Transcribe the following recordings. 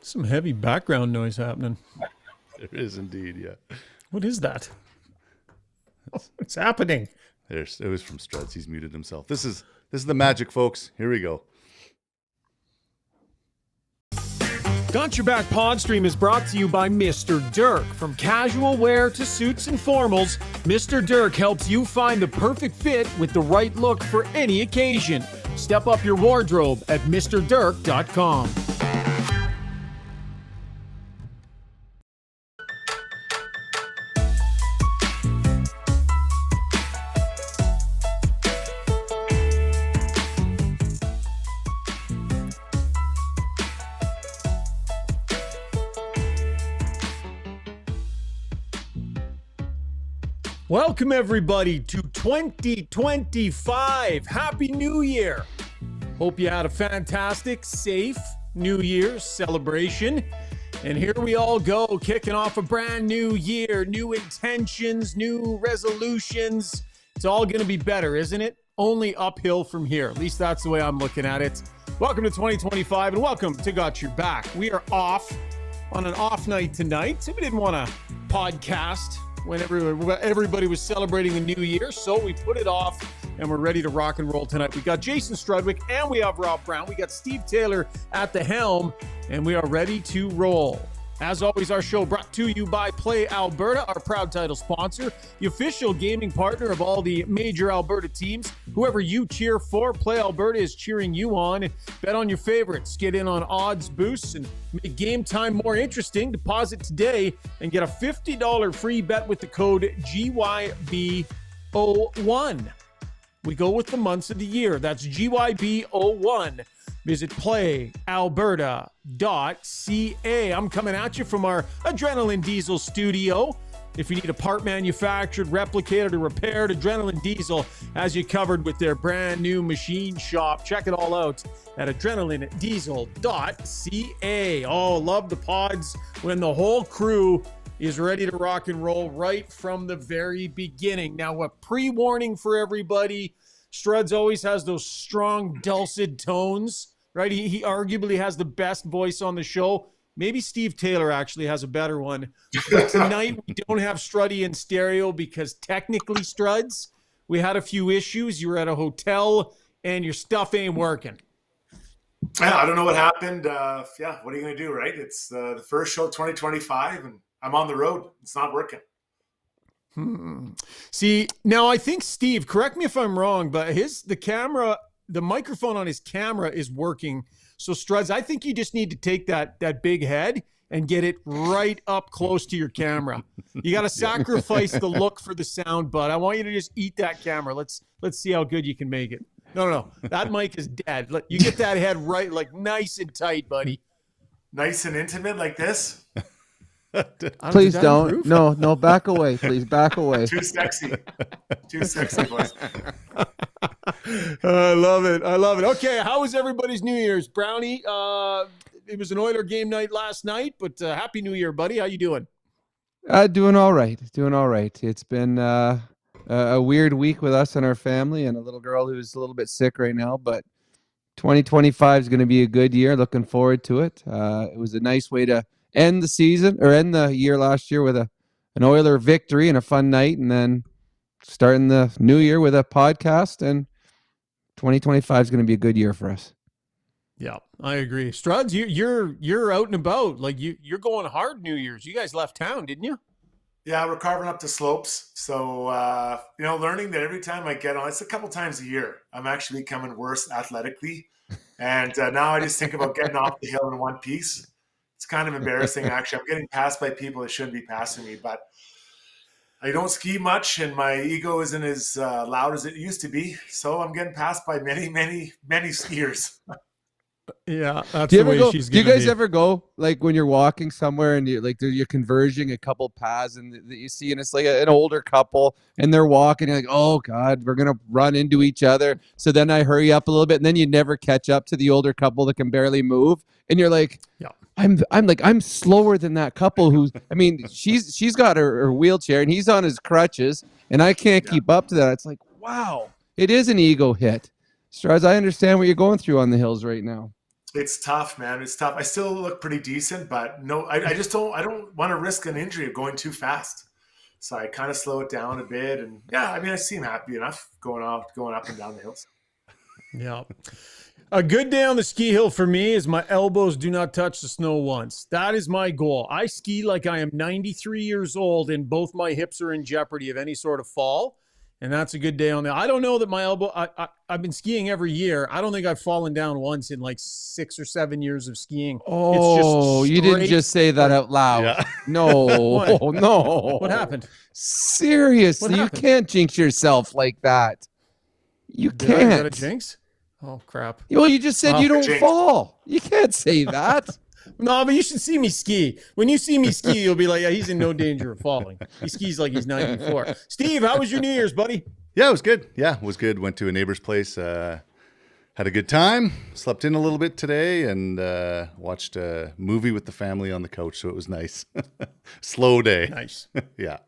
Some heavy background noise happening. There is indeed, yeah. What is that? What's happening? It was from Struds. He's muted himself. This is the magic, folks. Here we go. Got Your Back Podstream is brought to you by Mr. Dirk. From casual wear to suits and formals, Mr. Dirk helps you find the perfect fit with the right look for any occasion. Step up your wardrobe at mrdirk.com. Welcome, everybody, to 2025. Happy New Year. Hope you had a fantastic, safe New Year's celebration. And here we all go, kicking off a brand new year, new intentions, new resolutions. It's all going to be better, isn't it? Only uphill from here. At least that's the way I'm looking at it. Welcome to 2025 and welcome to Got Your Back. We are off on an off night tonight. We didn't want to podcast when everybody was celebrating the new year, so we put it off and we're ready to rock and roll tonight. We got Jason Strudwick and we have Rob Brown. We got Steve Taylor at the helm and we are ready to roll. As always, our show brought to you by Play Alberta, our proud title sponsor, the official gaming partner of all the major Alberta teams. Whoever you cheer for, Play Alberta is cheering you on. Bet on your favorites. Get in on odds boosts and make game time more interesting. Deposit today and get a $50 free bet with the code GYB01. We go with the months of the year. That's GYB01. Visit playalberta.ca. I'm coming at you from our Adrenaline Diesel studio. If you need a part manufactured, replicated, or repaired, Adrenaline Diesel has you covered with their brand new machine shop. Check it all out at adrenalinediesel.ca. Oh, love the pods when the whole crew is ready to rock and roll right from the very beginning. Now, a pre-warning for everybody. Struds always has those strong, dulcet tones, right? He arguably has the best voice on the show. Maybe Steve Taylor actually has a better one. But tonight, we don't have Struddy in stereo because technically, Struds, we had a few issues. You were at a hotel and your stuff ain't working. Yeah, I don't know what happened. What are you going to do, right? It's the first show of 2025 and I'm on the road. It's not working. See, now I think Steve, correct me if I'm wrong, but the microphone on his camera is working. So Struds, I think you just need to take that big head and get it right up close to your camera. You got to sacrifice the look for the sound, but I want you to just eat that camera. Let's see how good you can make it. No, that mic is dead. You get that head right, like nice and tight, buddy. Nice and intimate like this. Please don't. No, back away. Please back away. Too sexy, boys. I love it. Okay, how was everybody's New Year's? Brownie, it was an Oiler game night last night, but Happy New Year, buddy. How you doing? Doing all right. It's been a weird week with us and our family and a little girl who's a little bit sick right now, but 2025 is going to be a good year. Looking forward to it. It was a nice way to end the year last year with an Oiler victory and a fun night, and then starting the new year with a podcast, and 2025 is going to be a good year for us. Yeah, I agree. Struds, you're out and about. Like you're going hard New Year's. You guys left town, didn't you? Yeah, we're carving up the slopes. So, learning that every time I get on, it's a couple times a year, I'm actually becoming worse athletically. And now I just think about getting off the hill in one piece. It's kind of embarrassing, actually. I'm getting passed by people that shouldn't be passing me, but I don't ski much, and my ego isn't as loud as it used to be. So I'm getting passed by many, many, many skiers. Yeah, that's the way she's going to be. Do you guys ever go, like, when you're walking somewhere and you're converging a couple paths and that you see, and it's like an older couple and they're walking, you're like, oh God, we're going to run into each other. So then I hurry up a little bit, and then you never catch up to the older couple that can barely move. And you're like, yeah. I'm slower than that couple she's got her wheelchair and he's on his crutches and I can't keep up to that. It's like, wow, it is an ego hit. Strauss, I understand what you're going through on the hills right now. It's tough, man. It's tough. I still look pretty decent, but no, I just don't. I don't want to risk an injury of going too fast. So I kind of slow it down a bit, and yeah, I mean, I seem happy enough going up and down the hills. Yeah. A good day on the ski hill for me is my elbows do not touch the snow once. That is my goal. I ski like I am 93 years old and both my hips are in jeopardy of any sort of fall. And that's a good day on there. I don't know that my elbow, I've been skiing every year. I don't think I've fallen down once in like 6 or 7 years of skiing. Oh, you didn't just say that out loud. Yeah. No, no. What happened? Seriously, What you happened? can't jinx yourself like that. You Is that a can't. jinx? Oh, crap. Well, you just said Well, you don't jinx. fall. You can't say that. No, but you should see me ski. When you see me ski, you'll be like, yeah, he's in no danger of falling. He skis like he's 94. Steve, how was your New Year's, buddy? Yeah, it was good. Yeah, it was good. Went to a neighbor's place. Had a good time. Slept in a little bit today and watched a movie with the family on the couch. So it was nice. Slow day. Nice. Yeah.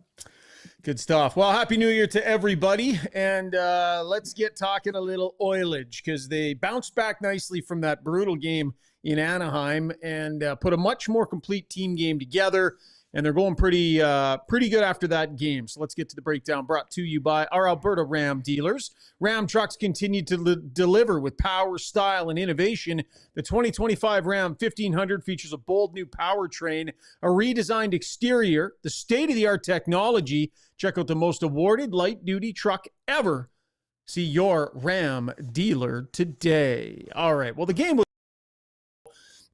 Good stuff. Well, Happy New Year to everybody. And let's get talking a little Oilage because they bounced back nicely from that brutal game in Anaheim and put a much more complete team game together. And they're going pretty good after that game. So let's get to the breakdown brought to you by our Alberta Ram dealers. Ram trucks continue to deliver with power, style, and innovation. The 2025 Ram 1500 features a bold new powertrain, a redesigned exterior, the state-of-the-art technology. Check out the most awarded light-duty truck ever. See your Ram dealer today. All right. Well, the game was...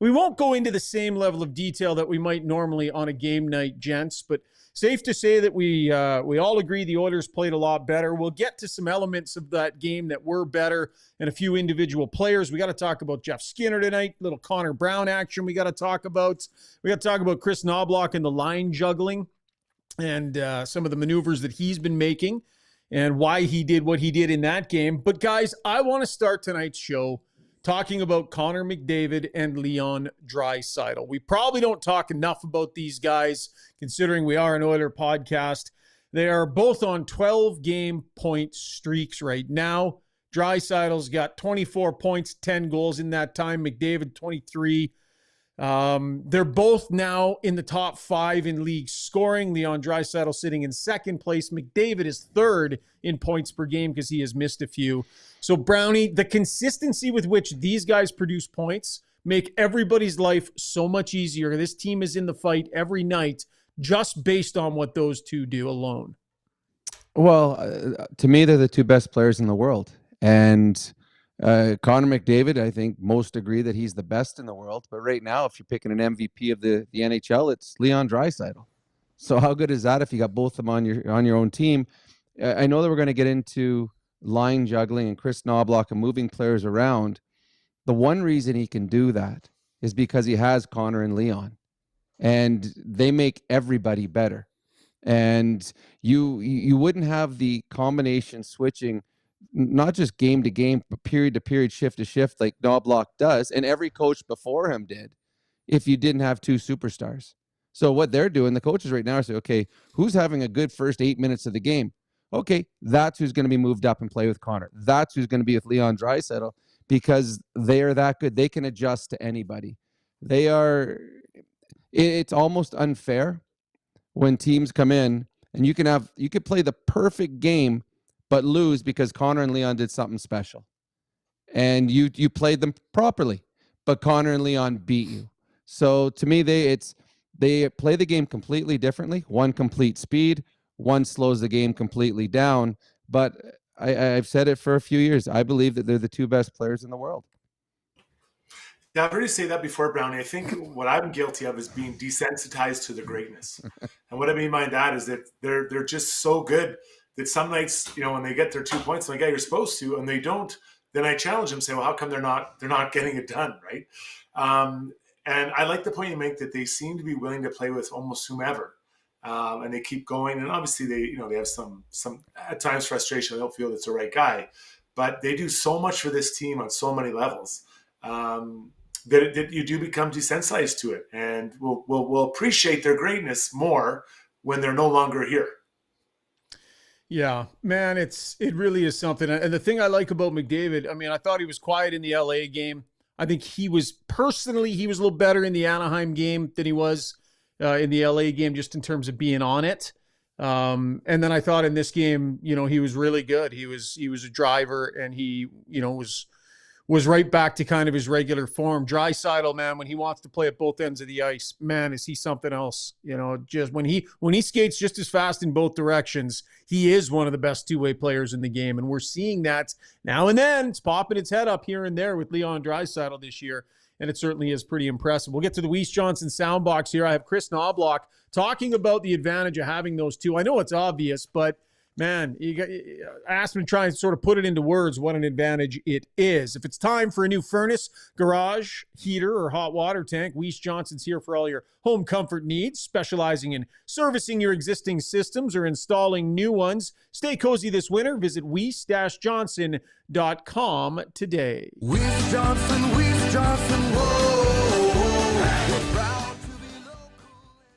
We won't go into the same level of detail that we might normally on a game night, gents, but safe to say that we all agree the Oilers played a lot better. We'll get to some elements of that game that were better and a few individual players. We got to talk about Jeff Skinner tonight, little Connor Brown action we got to talk about. We got to talk about Chris Knobloch and the line juggling and some of the maneuvers that he's been making and why he did what he did in that game. But guys, I want to start tonight's show talking about Connor McDavid and Leon Draisaitl. We probably don't talk enough about these guys, considering we are an Oiler podcast. They are both on 12-game point streaks right now. Draisaitl's got 24 points, 10 goals in that time. McDavid, 23. They're both now in the top 5 in league scoring. Leon Draisaitl sitting in second place. McDavid is third in points per game because he has missed a few. So Brownie, the consistency with which these guys produce points make everybody's life so much easier. This team is in the fight every night just based on what those two do alone. Well, to me, they're the two best players in the world. And Connor McDavid, I think most agree that he's the best in the world. But right now, if you're picking an MVP of the NHL, it's Leon Draisaitl. So how good is that if you got both of them on your own team? I know that we're going to get into line juggling and Chris Knobloch and moving players around. The one reason he can do that is because he has Connor and Leon, and they make everybody better. And you wouldn't have the combination switching, not just game to game, but period to period, shift to shift, like Knobloch does, and every coach before him did, if you didn't have two superstars. So what they're doing, the coaches right now are saying, okay, who's having a good first 8 minutes of the game? Okay, that's who's going to be moved up and play with Connor. That's who's going to be with Leon Draisaitl, because they are that good. They can adjust to anybody. It's almost unfair when teams come in and you could play the perfect game but lose because Connor and Leon did something special. And you played them properly, but Connor and Leon beat you. So to me, they play the game completely differently. One complete speed, one slows the game completely down. But I've said it for a few years. I believe that they're the two best players in the world. Yeah, I've heard you say that before, Brownie. I think what I'm guilty of is being desensitized to the greatness. And what I mean by that is that they're just so good that some nights, when they get their 2 points, I'm like, yeah, you're supposed to, and they don't, then I challenge them, say, well, how come they're not getting it done, right? And I like the point you make that they seem to be willing to play with almost whomever. And they keep going, and obviously they have some at times frustration. They don't feel it's the right guy, but they do so much for this team on so many levels that you do become desensitized to it, and we'll appreciate their greatness more when they're no longer here. Yeah, man, it really is something. And the thing I like about McDavid, I mean, I thought he was quiet in the LA game. I think he was a little better in the Anaheim game than he was in the LA game, just in terms of being on it. And then I thought in this game, he was really good. He was a driver, and he, was right back to kind of his regular form. Draisaitl, man, when he wants to play at both ends of the ice, man, is he something else? Just when he skates just as fast in both directions, he is one of the best two-way players in the game. And we're seeing that now and then. It's popping its head up here and there with Leon Draisaitl this year, and it certainly is pretty impressive. We'll get to the Weiss Johnson soundbox here. I have Chris Knobloch talking about the advantage of having those two. I know it's obvious, but man, I asked him to try and sort of put it into words what an advantage it is. If it's time for a new furnace, garage, heater, or hot water tank, Weiss Johnson's here for all your home comfort needs, specializing in servicing your existing systems or installing new ones. Stay cozy this winter. Visit weiss-johnson.com today. Weiss Johnson, whoa.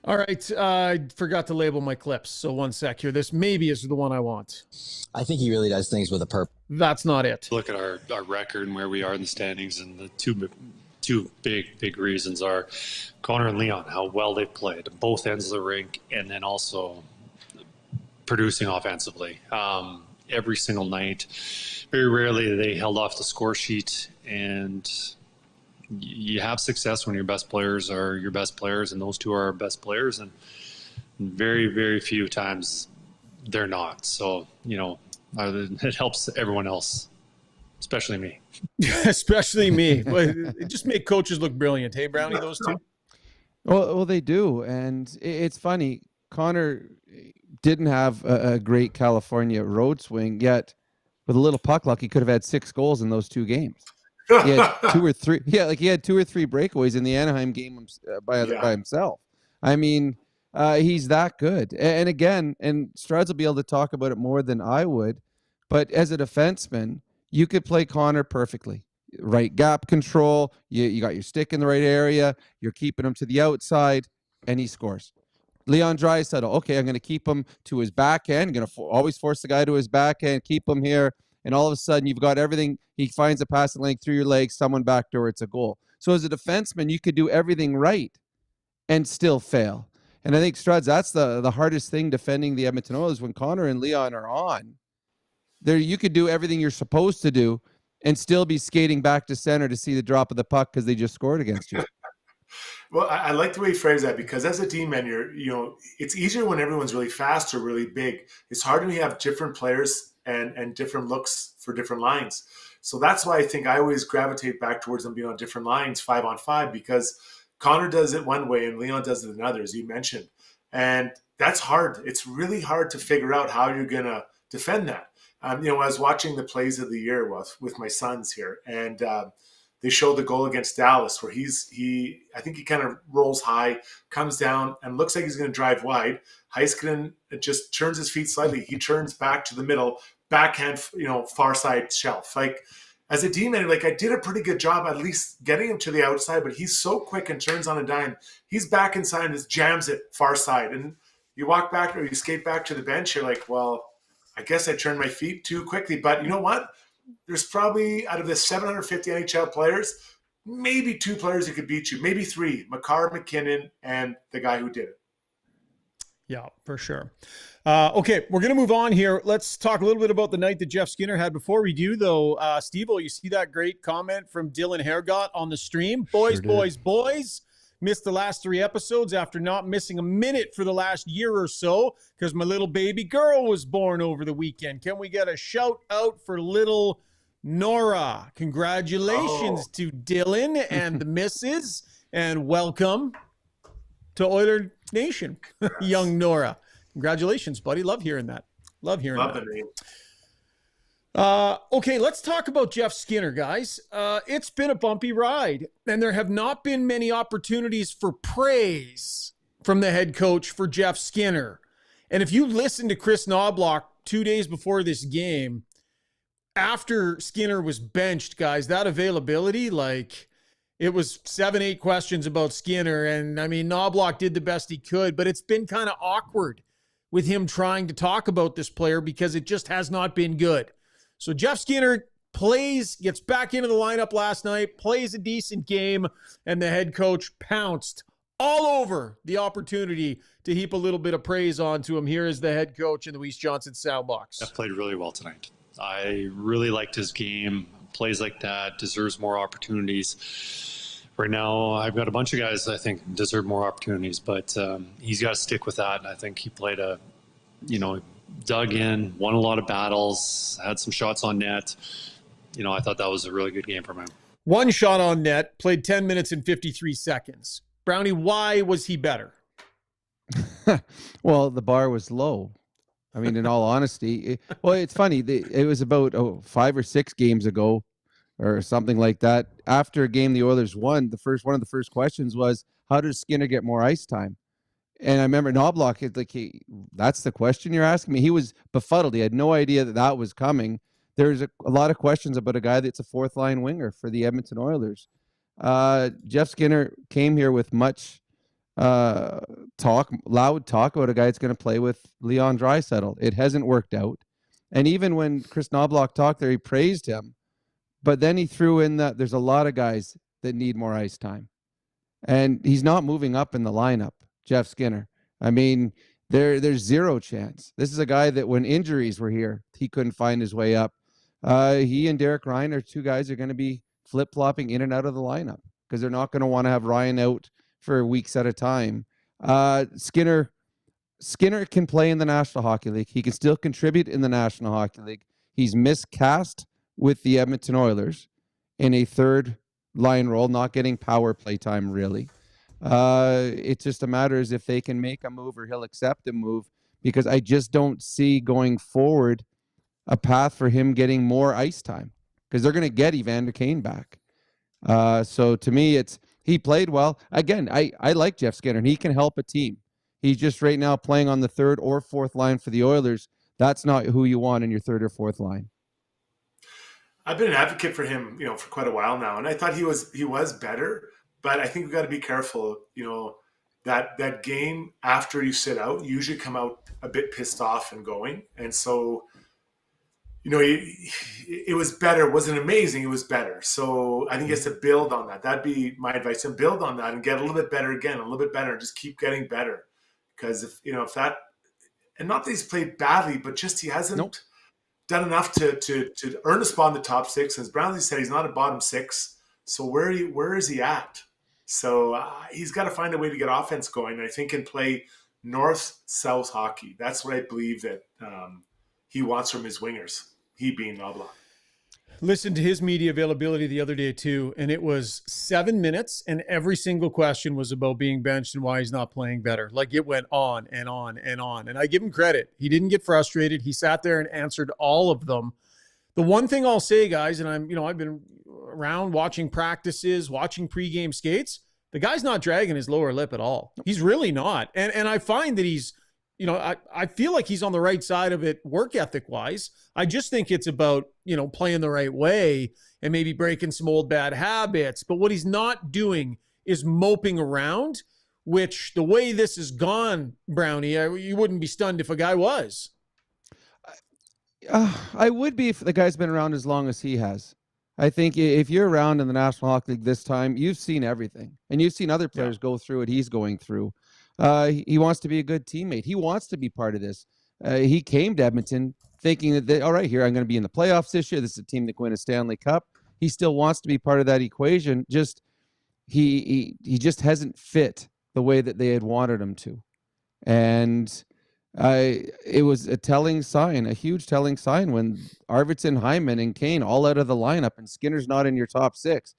All right, I forgot to label my clips, so one sec here. This maybe is the one I want. I think he really does things with a purpose. That's not it. Look at our record and where we are in the standings, and the two big reasons are Connor and Leon, how well they've played both ends of the rink, and then also producing offensively. Every single night, very rarely they held off the score sheet, and you have success when your best players are your best players, and those two are our best players, and very, very few times they're not. So, it helps everyone else, especially me. Especially me. It just make coaches look brilliant. Hey, Brownie, those two? Well, they do. And it's funny. Connor didn't have a great California road swing, yet with a little puck luck, he could have had 6 goals in those 2 games. He had 2 or 3. Yeah, he had 2 or 3 breakaways in the Anaheim game by himself. I mean, he's that good. And again, and Struds will be able to talk about it more than I would, but as a defenseman, you could play Connor perfectly. Right gap control, you got your stick in the right area, you're keeping him to the outside, and he scores. Leon Draisaitl, okay, I'm going to keep him to his backhand, going to always force the guy to his backhand, keep him here. And all of a sudden, you've got everything. He finds a passing lane through your legs, someone backdoor, it's a goal. So as a defenseman, you could do everything right and still fail. And I think, Struds, that's the hardest thing defending the Edmonton Oilers. When Connor and Leon are on, there you could do everything you're supposed to do and still be skating back to center to see the drop of the puck because they just scored against you. Well, I like the way you phrase that, because as a D-man, it's easier when everyone's really fast or really big. It's hard when you have different players and different looks for different lines. So that's why I think I always gravitate back towards them being on different lines, 5-on-5, because Connor does it one way and Leon does it another, as you mentioned. And that's hard. It's really hard to figure out how you're going to defend that. I was watching the plays of the year with my sons here, and they showed the goal against Dallas where I think he kind of rolls high, comes down, and looks like he's going to drive wide. Heiskanen just turns his feet slightly. He turns back to the middle, backhand, far side shelf. Like, as a D-man, I did a pretty good job at least getting him to the outside, but he's so quick and turns on a dime. He's back inside and just jams it far side. And you walk back or you skate back to the bench, you're like, well, I guess I turned my feet too quickly. But you know what? There's probably, out of the 750 NHL players, maybe 2 players who could beat you, maybe 3, Makar, McKinnon, and the guy who did it. Yeah, for sure. Okay, we're going to move on here. Let's talk a little bit about the night that Jeff Skinner had. Before we do, though, Steve-O, you see that great comment from Dylan Hergott on the stream? Boys, missed the last 3 episodes after not missing a minute for the last year or so because my little baby girl was born over the weekend. Can we get a shout out for little Nora? Congratulations to Dylan and the missus, and welcome to Oiler Nation, young Nora. Congratulations, buddy. Love hearing that. Love the name. Okay, let's talk about Jeff Skinner, guys. It's been a bumpy ride, and there have not been many opportunities for praise from the head coach for Jeff Skinner. And if you listen to Chris Knobloch 2 days before this game, after Skinner was benched, guys, that availability, it was 7-8 questions about Skinner. And I mean, Knobloch did the best he could, but it's been kind of awkward with him trying to talk about this player because it just has not been good. So Jeff Skinner gets back into the lineup last night, plays a decent game, and the head coach pounced all over the opportunity to heap a little bit of praise onto him. Here is the head coach in the Weiss Johnson soundbox. Jeff played really well tonight. I really liked his game. Plays like that, deserves more opportunities. Right now, I've got a bunch of guys I think deserve more opportunities, but he's got to stick with that. And I think he played dug in, won a lot of battles, had some shots on net. I thought that was a really good game from him. One shot on net, played 10 minutes and 53 seconds. Brownie, why was he better? Well, the bar was low. I mean, in all honesty, it's funny. It was about 5 or 6 games ago or something like that. After a game the Oilers won, one of the first questions was, how does Skinner get more ice time? And I remember Knobloch, that's the question you're asking me? He was befuddled. He had no idea that was coming. There's a lot of questions about a guy that's a fourth-line winger for the Edmonton Oilers. Jeff Skinner came here with much loud talk about a guy that's going to play with Leon Draisaitl. It hasn't worked out. And even when Chris Knobloch talked there, he praised him. But then he threw in that there's a lot of guys that need more ice time. And he's not moving up in the lineup, Jeff Skinner. I mean, there's zero chance. This is a guy that when injuries were here, he couldn't find his way up. He and Derek Ryan are two guys who are going to be flip-flopping in and out of the lineup because they're not going to want to have Ryan out for weeks at a time. Skinner can play in the National Hockey League. He can still contribute in the National Hockey League. He's miscast with the Edmonton Oilers in a third line role, not getting power play time really. It's just a matter is if they can make a move or he'll accept a move, because I just don't see going forward a path for him getting more ice time because they're going to get Evander Kane back. So to me, he played well. Again, I like Jeff Skinner, and he can help a team. He's just right now playing on the third or fourth line for the Oilers. That's not who you want in your third or fourth line. I've been an advocate for him, for quite a while now, and I thought he was better. But I think we've got to be careful. That game after you sit out, you usually come out a bit pissed off and going, and so. It was better. It wasn't amazing. It was better. So I think he has to build on that. That'd be my advice, and build on that and get a little bit better again, a little bit better, and just keep getting better. Because if that, and not that he's played badly, but just he hasn't done enough to earn a spot in the top 6. As Brownie said, he's not a bottom 6. So where is he at? So he's got to find a way to get offense going. And I think and play north-south hockey. That's what I believe that he wants from his wingers. He being Knobloch. Listened to his media availability the other day too, and it was 7 minutes, and every single question was about being benched and why he's not playing better. Like it went on and on and on. And I give him credit. He didn't get frustrated. He sat there and answered all of them. The one thing I'll say, guys, and I've been around watching practices, watching pregame skates. The guy's not dragging his lower lip at all. He's really not. And I find that he's, I feel like he's on the right side of it work ethic wise. I just think it's about, playing the right way and maybe breaking some old bad habits. But what he's not doing is moping around, which the way this has gone, Brownie, you wouldn't be stunned if a guy was. I would be if the guy's been around as long as he has. I think if you're around in the National Hockey League this time, you've seen everything. And you've seen other players go through what he's going through. He wants to be a good teammate. He wants to be part of this. He came to Edmonton thinking that, all right, here, I'm going to be in the playoffs this year. This is a team that can win a Stanley Cup. He still wants to be part of that equation. Just he just hasn't fit the way that they had wanted him to. And it was a telling sign, a huge telling sign when Arvidsson, Hyman, and Kane all out of the lineup and Skinner's not in your top 6.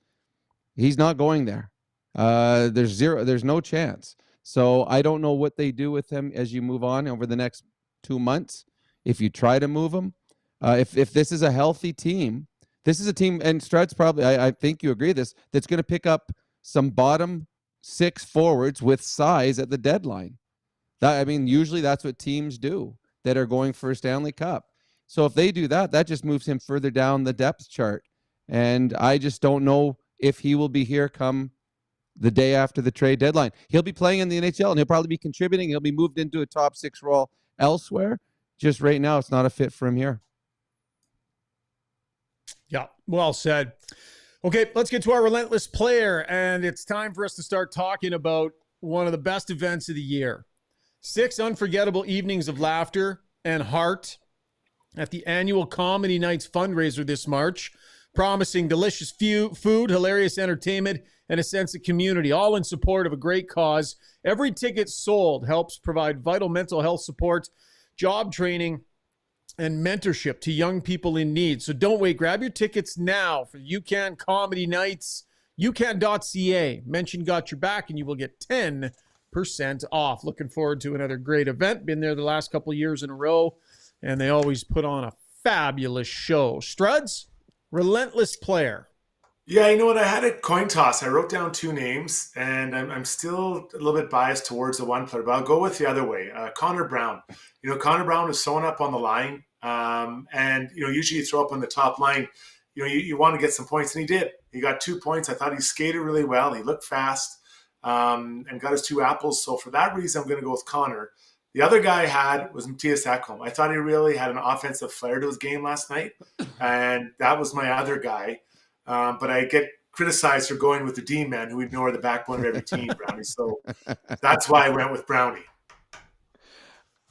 He's not going there. There's no chance. So I don't know what they do with him as you move on over the next 2 months. If you try to move him, if this is a healthy team, this is a team, and Strud's probably, I think you agree this, that's going to pick up some bottom 6 forwards with size at the deadline. Usually that's what teams do that are going for a Stanley Cup. So if they do that, that just moves him further down the depth chart. And I just don't know if he will be here come the day after the trade deadline. He'll be playing in the NHL and he'll probably be contributing. He'll be moved into a top 6 role elsewhere. Just right now, it's not a fit for him here. Yeah, well said. Okay, let's get to our relentless player, and it's time for us to start talking about one of the best events of the year. 6 unforgettable evenings of laughter and heart at the annual Comedy Nights fundraiser this March, promising delicious food, hilarious entertainment, and a sense of community, all in support of a great cause. Every ticket sold helps provide vital mental health support, job training, and mentorship to young people in need. So don't wait. Grab your tickets now for UCAN Comedy Nights, ucan.ca. Mention Got Your Back, and you will get 10% off. Looking forward to another great event. Been there the last couple of years in a row, and they always put on a fabulous show. Struds, relentless player. Yeah, you know what? I had a coin toss. I wrote down 2 names, and I'm still a little bit biased towards the one player, but I'll go with the other way. Connor Brown. You know, Connor Brown was sewn up on the line, and, you know, usually you throw up on the top line. You know, you want to get some points, and he did. He got 2 points. I thought he skated really well. He looked fast and got his 2 apples. So for that reason, I'm going to go with Connor. The other guy I had was Matthias Ekholm. I thought he really had an offensive flair to his game last night, and that was my other guy. But I get criticized for going with the D-man who ignore the backbone of every team, Brownie. So that's why I went with Brownie.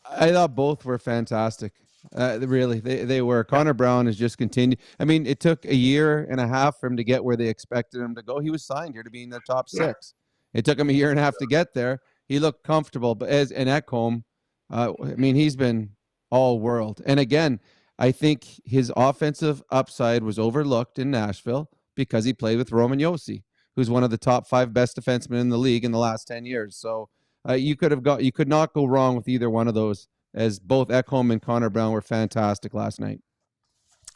I thought both were fantastic. Really, they were. Connor Brown has just continued. I mean, it took a year and a half for him to get where they expected him to go. He was signed here to be in the top 6. It took him a year and a half to get there. He looked comfortable, but as an Ekholm, I mean, he's been all world. And again, I think his offensive upside was overlooked in Nashville because he played with Roman Josi, who's one of the top 5 best defensemen in the league in the last 10 years. So you could not go wrong with either one of those, as both Ekholm and Connor Brown were fantastic last night.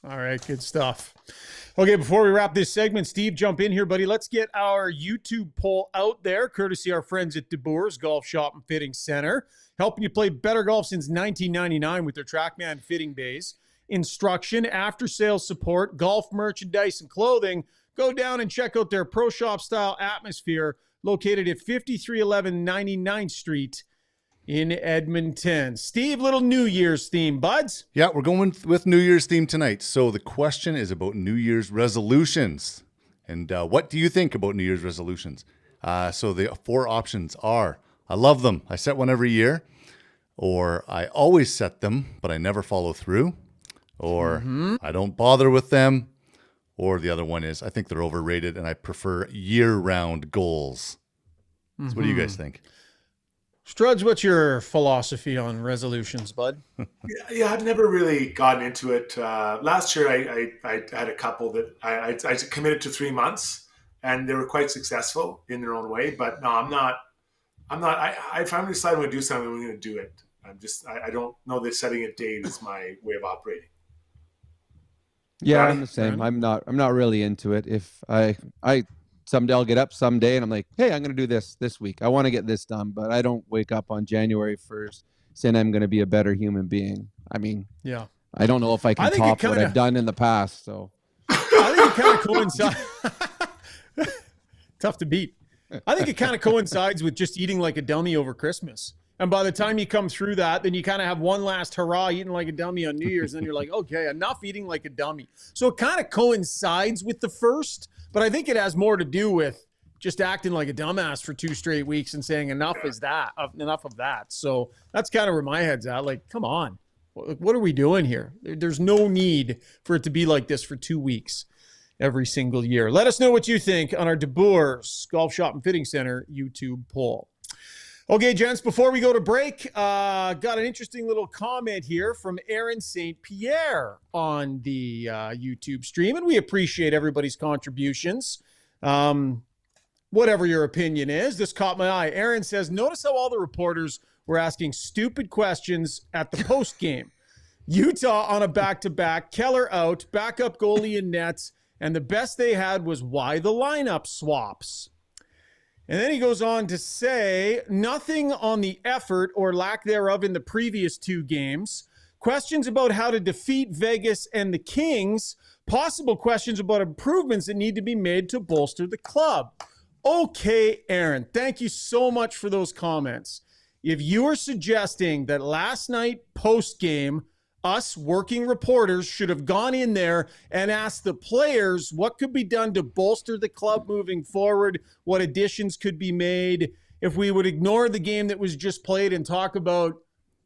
All right, good stuff. Okay, before we wrap this segment, Steve, jump in here, buddy. Let's get our YouTube poll out there, courtesy our friends at DeBoer's Golf Shop and Fitting Center, helping you play better golf since 1999 with their TrackMan fitting bays. Instruction, after-sales support, golf merchandise, and clothing. Go down and check out their Pro Shop-style atmosphere located at 5311 99th Street in Edmonton. Steve, little New Year's theme, buds. Yeah, we're going with New Year's theme tonight. So the question is about New Year's resolutions. And what do you think about New Year's resolutions? So the 4 options are, I love them, I set one every year, or I always set them, but I never follow through, or I don't bother with them, or the other one is, I think they're overrated and I prefer year-round goals. So what do you guys think? Struds, what's your philosophy on resolutions, bud? Yeah, I've never really gotten into it. Last year, I had a couple that I committed to 3 months, and they were quite successful in their own way. But no, I'm not. If I'm deciding to do something, I'm going to do it. I don't know that setting a date is my way of operating. Yeah, Brownie? I'm the same. I'm not really into it. If I someday I'll get up someday and I'm like, hey, I'm going to do this week. I want to get this done, but I don't wake up on January 1st saying I'm going to be a better human being. I mean, yeah, I don't know if I can top what I've done in the past. So I think it kind of coincides. Tough to beat. I think it kind of coincides with just eating like a dummy over Christmas. And by the time you come through that, then you kind of have one last hurrah eating like a dummy on New Year's. And then you're like, okay, enough eating like a dummy. So it kind of coincides with the first, but I think it has more to do with just acting like a dumbass for 2 straight weeks and saying enough of that. So that's kind of where my head's at. Like, come on, what are we doing here? There's no need for it to be like this for 2 weeks every single year. Let us know what you think on our DeBoer's Golf Shop and Fitting Center YouTube poll. Okay, gents, before we go to break, got an interesting little comment here from Aaron St. Pierre on the YouTube stream, and we appreciate everybody's contributions. Whatever your opinion is, this caught my eye. Aaron says, notice how all the reporters were asking stupid questions at the post game. Utah on a back-to-back, Keller out, backup goalie in nets, and the best they had was why the lineup swaps. And then he goes on to say, nothing on the effort or lack thereof in the previous 2 games. Questions about how to defeat Vegas and the Kings. Possible questions about improvements that need to be made to bolster the club. Okay, Aaron, thank you so much for those comments. If you are suggesting that last night post-game us working reporters should have gone in there and asked the players what could be done to bolster the club moving forward, what additions could be made. If we would ignore the game that was just played and talk about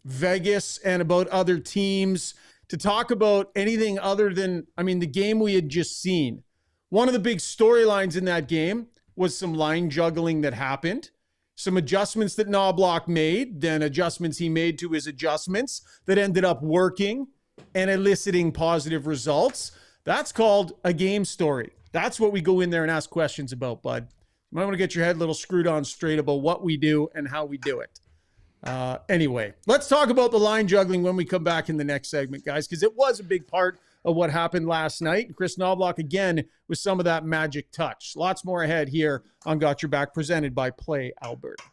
Vegas and about other teams, to talk about anything other than, the game we had just seen. One of the big storylines in that game was some line juggling that happened, some adjustments that Knobloch made, then adjustments he made to his adjustments that ended up working and eliciting positive results. That's called a game story. That's what we go in there and ask questions about, bud. You might want to get your head a little screwed on straight about what we do and how we do it. Anyway, let's talk about the line juggling when we come back in the next segment, guys, because it was a big part of what happened last night. Chris Knobloch again with some of that magic touch. Lots more ahead here on Got Your Back, presented by Play Alberta.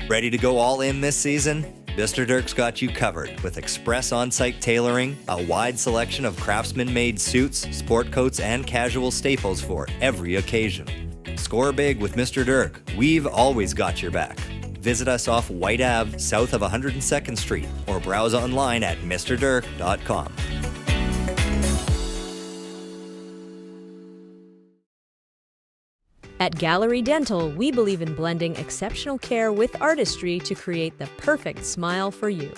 Ready to go all in this season? Mr. Dirk's got you covered with express on-site tailoring, a wide selection of craftsman-made suits, sport coats, and casual staples for every occasion. Score big with Mr. Dirk. We've always got your back. Visit us off White Ave, south of 102nd Street, or browse online at mrdirk.com. At Gallery Dental, we believe in blending exceptional care with artistry to create the perfect smile for you.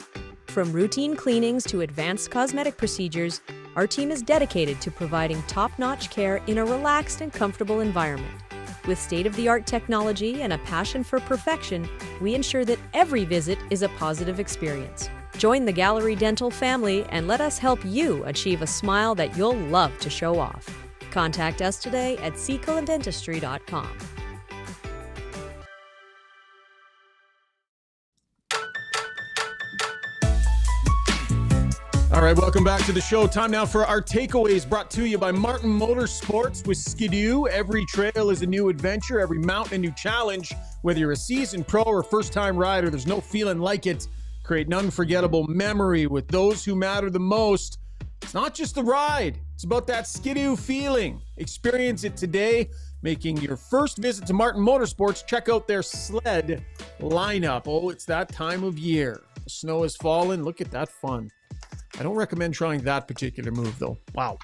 From routine cleanings to advanced cosmetic procedures, our team is dedicated to providing top-notch care in a relaxed and comfortable environment. With state-of-the-art technology and a passion for perfection, we ensure that every visit is a positive experience. Join the Gallery Dental family and let us help you achieve a smile that you'll love to show off. Contact us today at secolandentistry.com. All right, welcome back to the show. Time now for our takeaways, brought to you by Martin Motorsports. With Skidoo, every trail is a new adventure, every mountain a new challenge. Whether you're a seasoned pro or first-time rider, there's no feeling like it. Create an unforgettable memory with those who matter the most. It's not just the ride, it's about that Skidoo feeling. Experience it today. Making your first visit to Martin Motorsports, check out their sled lineup. Oh, it's that time of year. The snow has fallen. Look at that fun. I don't recommend trying that particular move, though. Wow.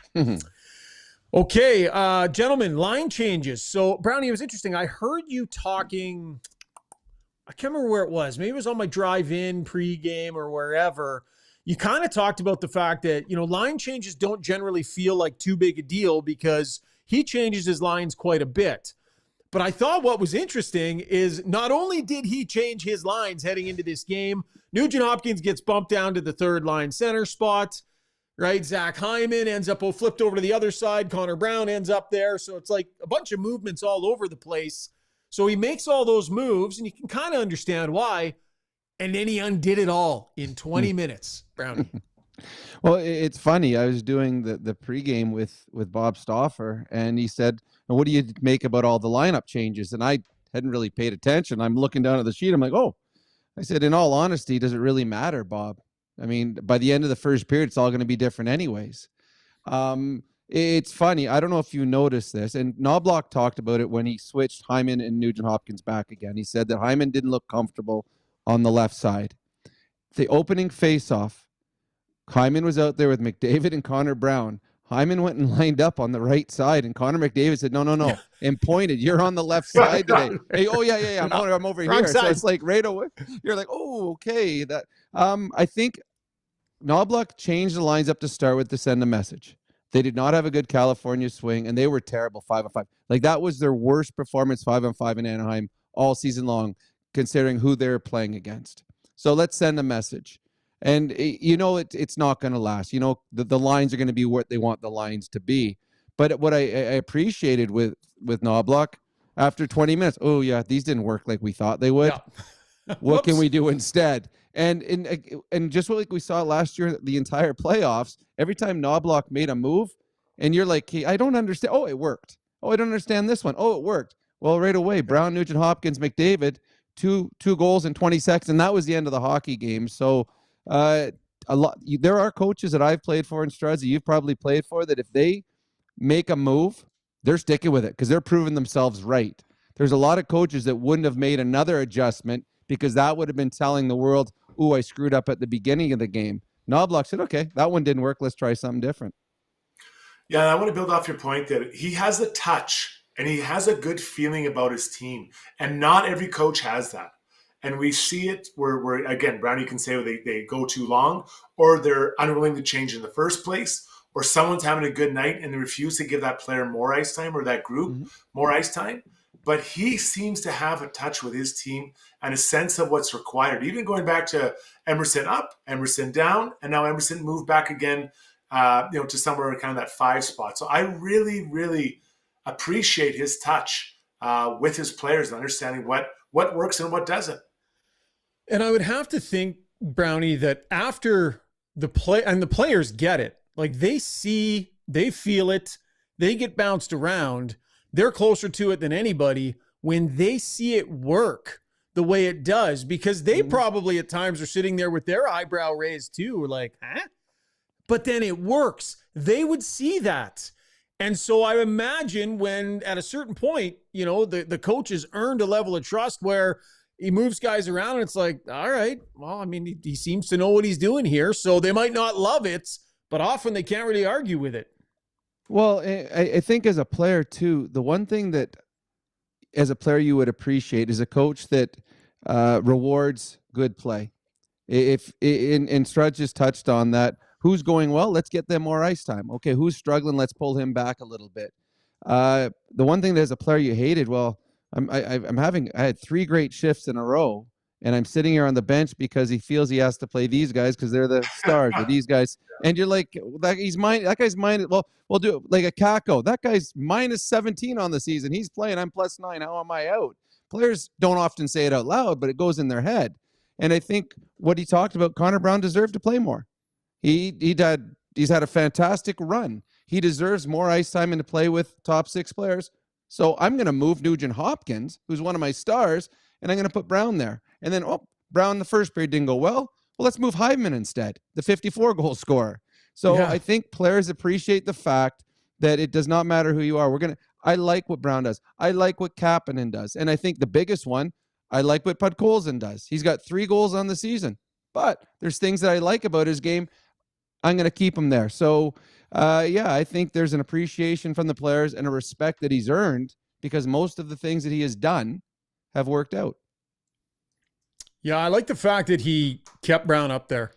Okay, gentlemen, line changes. So, Brownie, it was interesting. I heard you talking, I can't remember where it was. Maybe it was on my drive-in pregame or wherever. You kind of talked about the fact that, line changes don't generally feel like too big a deal because he changes his lines quite a bit. But I thought what was interesting is not only did he change his lines heading into this game, Nugent Hopkins gets bumped down to the third line center spot, right? Zach Hyman ends up flipped over to the other side. Connor Brown ends up there. So it's like a bunch of movements all over the place. So he makes all those moves, and you can kind of understand why. And then he undid it all in 20 minutes, Brownie. Well, it's funny. I was doing the pregame with Bob Stauffer, and he said, what do you make about all the lineup changes? And I hadn't really paid attention. I'm looking down at the sheet. I'm like, oh. I said, in all honesty, does it really matter, Bob? I mean, by the end of the first period, it's all going to be different anyways. It's funny. I don't know if you noticed this, and Knobloch talked about it when he switched Hyman and Nugent Hopkins back again. He said that Hyman didn't look comfortable on the left side. The opening faceoff, Hyman was out there with McDavid and Connor Brown. Hyman went and lined up on the right side, and Connor McDavid said, no, and pointed, you're on the left side today. Hey, oh, yeah, I'm over here. Side. So it's like right away, you're like, oh, okay. That I think Knobloch changed the lines up to start with to send a message. They did not have a good California swing, and they were terrible 5-on-5. Like, that was their worst performance 5-on-5 in Anaheim all season long, considering who they're playing against. So let's send a message. And, it's not going to last. The lines are going to be what they want the lines to be. But what I appreciated with Knobloch, after 20 minutes, oh, yeah, these didn't work like we thought they would. Yeah. What can we do instead? And just like we saw last year, the entire playoffs, every time Knobloch made a move, and you're like, hey, I don't understand. Oh, it worked. Oh, I don't understand this one. Oh, it worked. Well, right away, Brown, Nugent Hopkins, McDavid, two goals in 20 seconds, and that was the end of the hockey game. So, there are coaches that I've played for in Struds that you've probably played for that if they make a move, they're sticking with it because they're proving themselves right. There's a lot of coaches that wouldn't have made another adjustment because that would have been telling the world, ooh, I screwed up at the beginning of the game. Knobloch said, okay, that one didn't work. Let's try something different. Yeah, I want to build off your point that he has a touch and he has a good feeling about his team. And not every coach has that. And we see it where again, Brownie can say they go too long, or they're unwilling to change in the first place, or someone's having a good night and they refuse to give that player more ice time, or that group more ice time. But he seems to have a touch with his team and a sense of what's required. Even going back to Emerson up, Emerson down, and now Emerson moved back again, to somewhere kind of that 5 spot. So I really, really appreciate his touch with his players and understanding what works and what doesn't. And I would have to think, Brownie, that after the players get it, like they see, they feel it, they get bounced around. They're closer to it than anybody when they see it work the way it does, because they probably at times are sitting there with their eyebrow raised too. We're like, huh? But then it works. They would see that. And so I imagine when at a certain point, the coach has earned a level of trust where he moves guys around and it's like, all right, well, I mean, he seems to know what he's doing here. So they might not love it, but often they can't really argue with it. Well, I think as a player too, the one thing that as a player you would appreciate is a coach that rewards good play. And Strud just touched on that. Who's going well? Let's get them more ice time. Okay, who's struggling? Let's pull him back a little bit. The one thing that as a player you hated, well, I had 3 great shifts in a row, and I'm sitting here on the bench because he feels he has to play these guys because they're the stars, or these guys. And you're like, that guy's minus. Well, we'll do it like a Kako. That guy's minus 17 on the season. He's playing. I'm plus 9. How am I out? Players don't often say it out loud, but it goes in their head. And I think what he talked about, Connor Brown deserved to play more. He's had a fantastic run. He deserves more ice time and to play with top 6 players. So I'm going to move Nugent Hopkins, who's one of my stars, and I'm going to put Brown there. And then, Brown the first period didn't go well. Well, let's move Hyman instead, the 54-goal scorer. So yeah. I think players appreciate the fact that it does not matter who you are. I like what Brown does. I like what Kapanen does. And I think the biggest one, I like what Podkolzin does. He's got 3 goals on the season. But there's things that I like about his game. I'm going to keep him there. So, I think there's an appreciation from the players and a respect that he's earned because most of the things that he has done have worked out. Yeah, I like the fact that he kept Brown up there.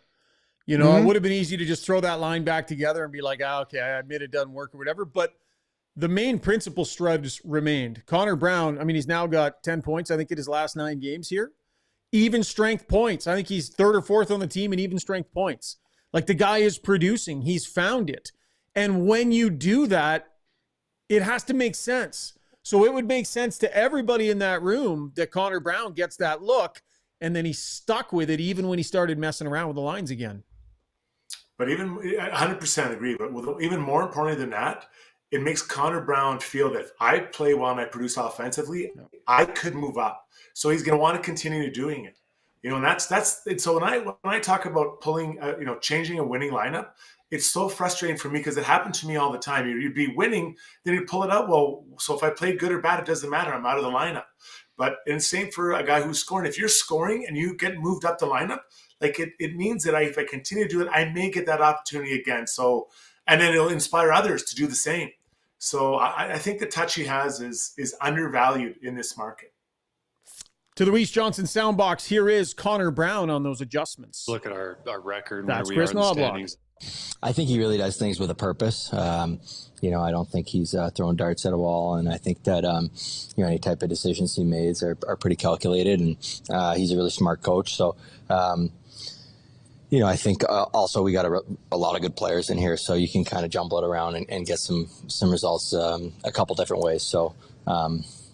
It would have been easy to just throw that line back together and be like, okay, I admit it doesn't work or whatever. But the main principal Struds remained. Connor Brown, I mean, he's now got 10 points, I think, in his last 9 games here. Even strength points. I think he's 3rd or 4th on the team in even strength points. Like the guy is producing. He's found it. And when you do that, it has to make sense. So it would make sense to everybody in that room that Connor Brown gets that look, and then he stuck with it even when he started messing around with the lines again. But even 100% agree. But even more importantly than that, it makes Connor Brown feel that if I play well and I produce offensively, I could move up. So he's going to want to continue doing it. And that's it. So when I talk about pulling, changing a winning lineup, it's so frustrating for me because it happened to me all the time. You'd be winning, then you'd pull it out. Well, so if I played good or bad, it doesn't matter. I'm out of the lineup. But and same for a guy who's scoring. If you're scoring and you get moved up the lineup, like it means that if I continue to do it, I may get that opportunity again. So, and then it'll inspire others to do the same. So I think the touch he has is undervalued in this market. To the Weiss Johnson Soundbox, here is Connor Brown on those adjustments. Look at our record. That's where we Chris are in the Knobloch. standings. I think he really does things with a purpose. I don't think he's throwing darts at a wall, and I think that any type of decisions he makes are pretty calculated, and he's a really smart coach. So, I think also we got a lot of good players in here, so you can kind of jumble it around and get some results a couple different ways. So,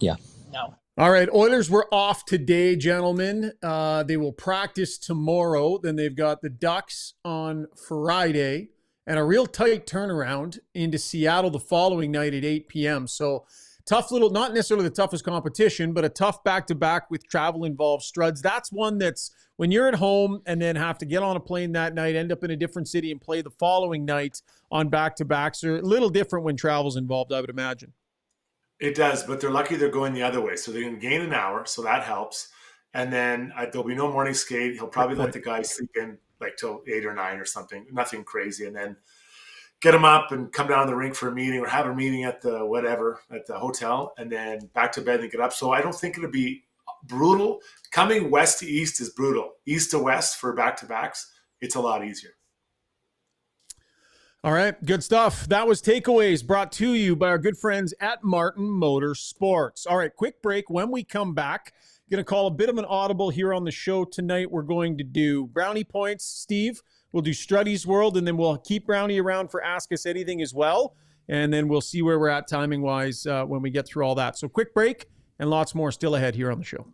yeah. No. All right, Oilers were off today, gentlemen. They will practice tomorrow. Then they've got the Ducks on Friday and a real tight turnaround into Seattle the following night at 8 p.m. So tough little, not necessarily the toughest competition, but a tough back-to-back with travel involved. Struds, that's one that's when you're at home and then have to get on a plane that night, end up in a different city and play the following night on back-to-backs are a little different when travel's involved, I would imagine. It does, but they're lucky they're going the other way. So they're going to gain an hour, so that helps. and then there'll be no morning skate. He'll probably let the guys sleep in like till 8 or 9 or something, nothing crazy, and then get them up and come down to the rink for a meeting or have a meeting at the hotel, and then back to bed and get up. So I don't think it'll be brutal. Coming west to east is brutal. East to west for back-to-backs, it's a lot easier. All right, good stuff. That was Takeaways brought to you by our good friends at Martin Motorsports. All right, quick break. When we come back, going to call a bit of an audible here on the show tonight. We're going to do Brownie Points, Steve. We'll do Struddy's World, and then we'll keep Brownie around for Ask Us Anything as well. And then we'll see where we're at timing-wise when we get through all that. So quick break and lots more still ahead here on the show.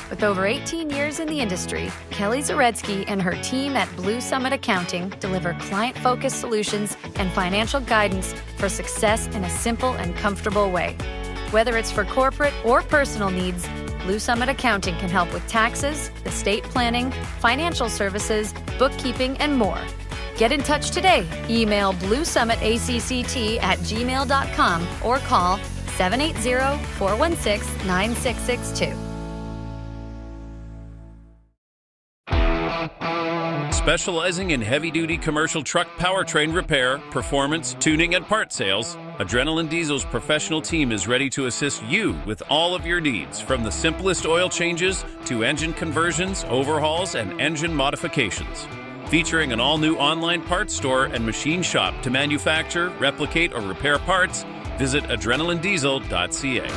With over 18 years in the industry, Kelly Zaretsky and her team at Blue Summit Accounting deliver client-focused solutions and financial guidance for success in a simple and comfortable way. Whether it's for corporate or personal needs, Blue Summit Accounting can help with taxes, estate planning, financial services, bookkeeping, and more. Get in touch today. Email bluesummitacct@gmail.com or call 780-416-9662. Specializing in heavy-duty commercial truck powertrain repair, performance, tuning, and part sales, Adrenaline Diesel's professional team is ready to assist you with all of your needs, from the simplest oil changes to engine conversions, overhauls, and engine modifications. Featuring an all-new online parts store and machine shop to manufacture, replicate, or repair parts, visit adrenalinediesel.ca.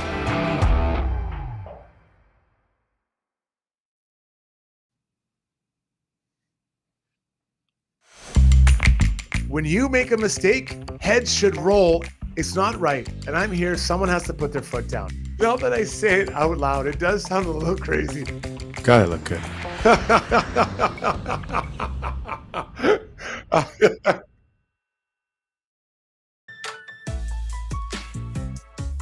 When you make a mistake, heads should roll. It's not right. And I'm here. Someone has to put their foot down. Now that I say it out loud, it does sound a little crazy. Gotta look good.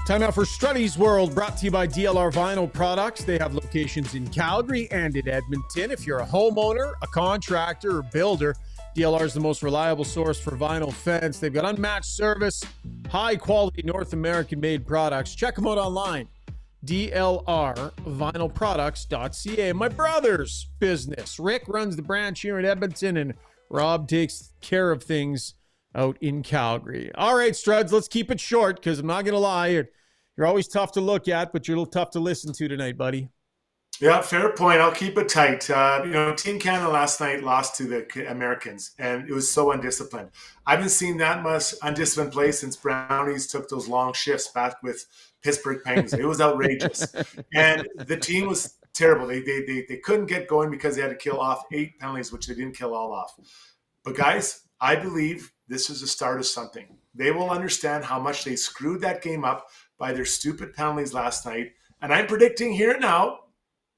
Time out for Struddy's World, brought to you by DLR Vinyl Products. They have locations in Calgary and in Edmonton. If you're a homeowner, a contractor, or builder, DLR is the most reliable source for vinyl fence. They've got unmatched service, high-quality North American-made products. Check them out online, dlrvinylproducts.ca. My brother's business. Rick runs the branch here in Edmonton, and Rob takes care of things out in Calgary. All right, Struds, let's keep it short because I'm not going to lie. You're always tough to look at, but you're a little tough to listen to tonight, buddy. Yeah, fair point. I'll keep it tight. Team Canada last night lost to the Americans, and it was so undisciplined. I haven't seen that much undisciplined play since Brownies took those long shifts back with Pittsburgh Penguins. It was outrageous. And the team was terrible. They couldn't get going because they had to kill off 8 penalties, which they didn't kill all off. But guys, I believe this is the start of something. They will understand how much they screwed that game up by their stupid penalties last night. And I'm predicting here now,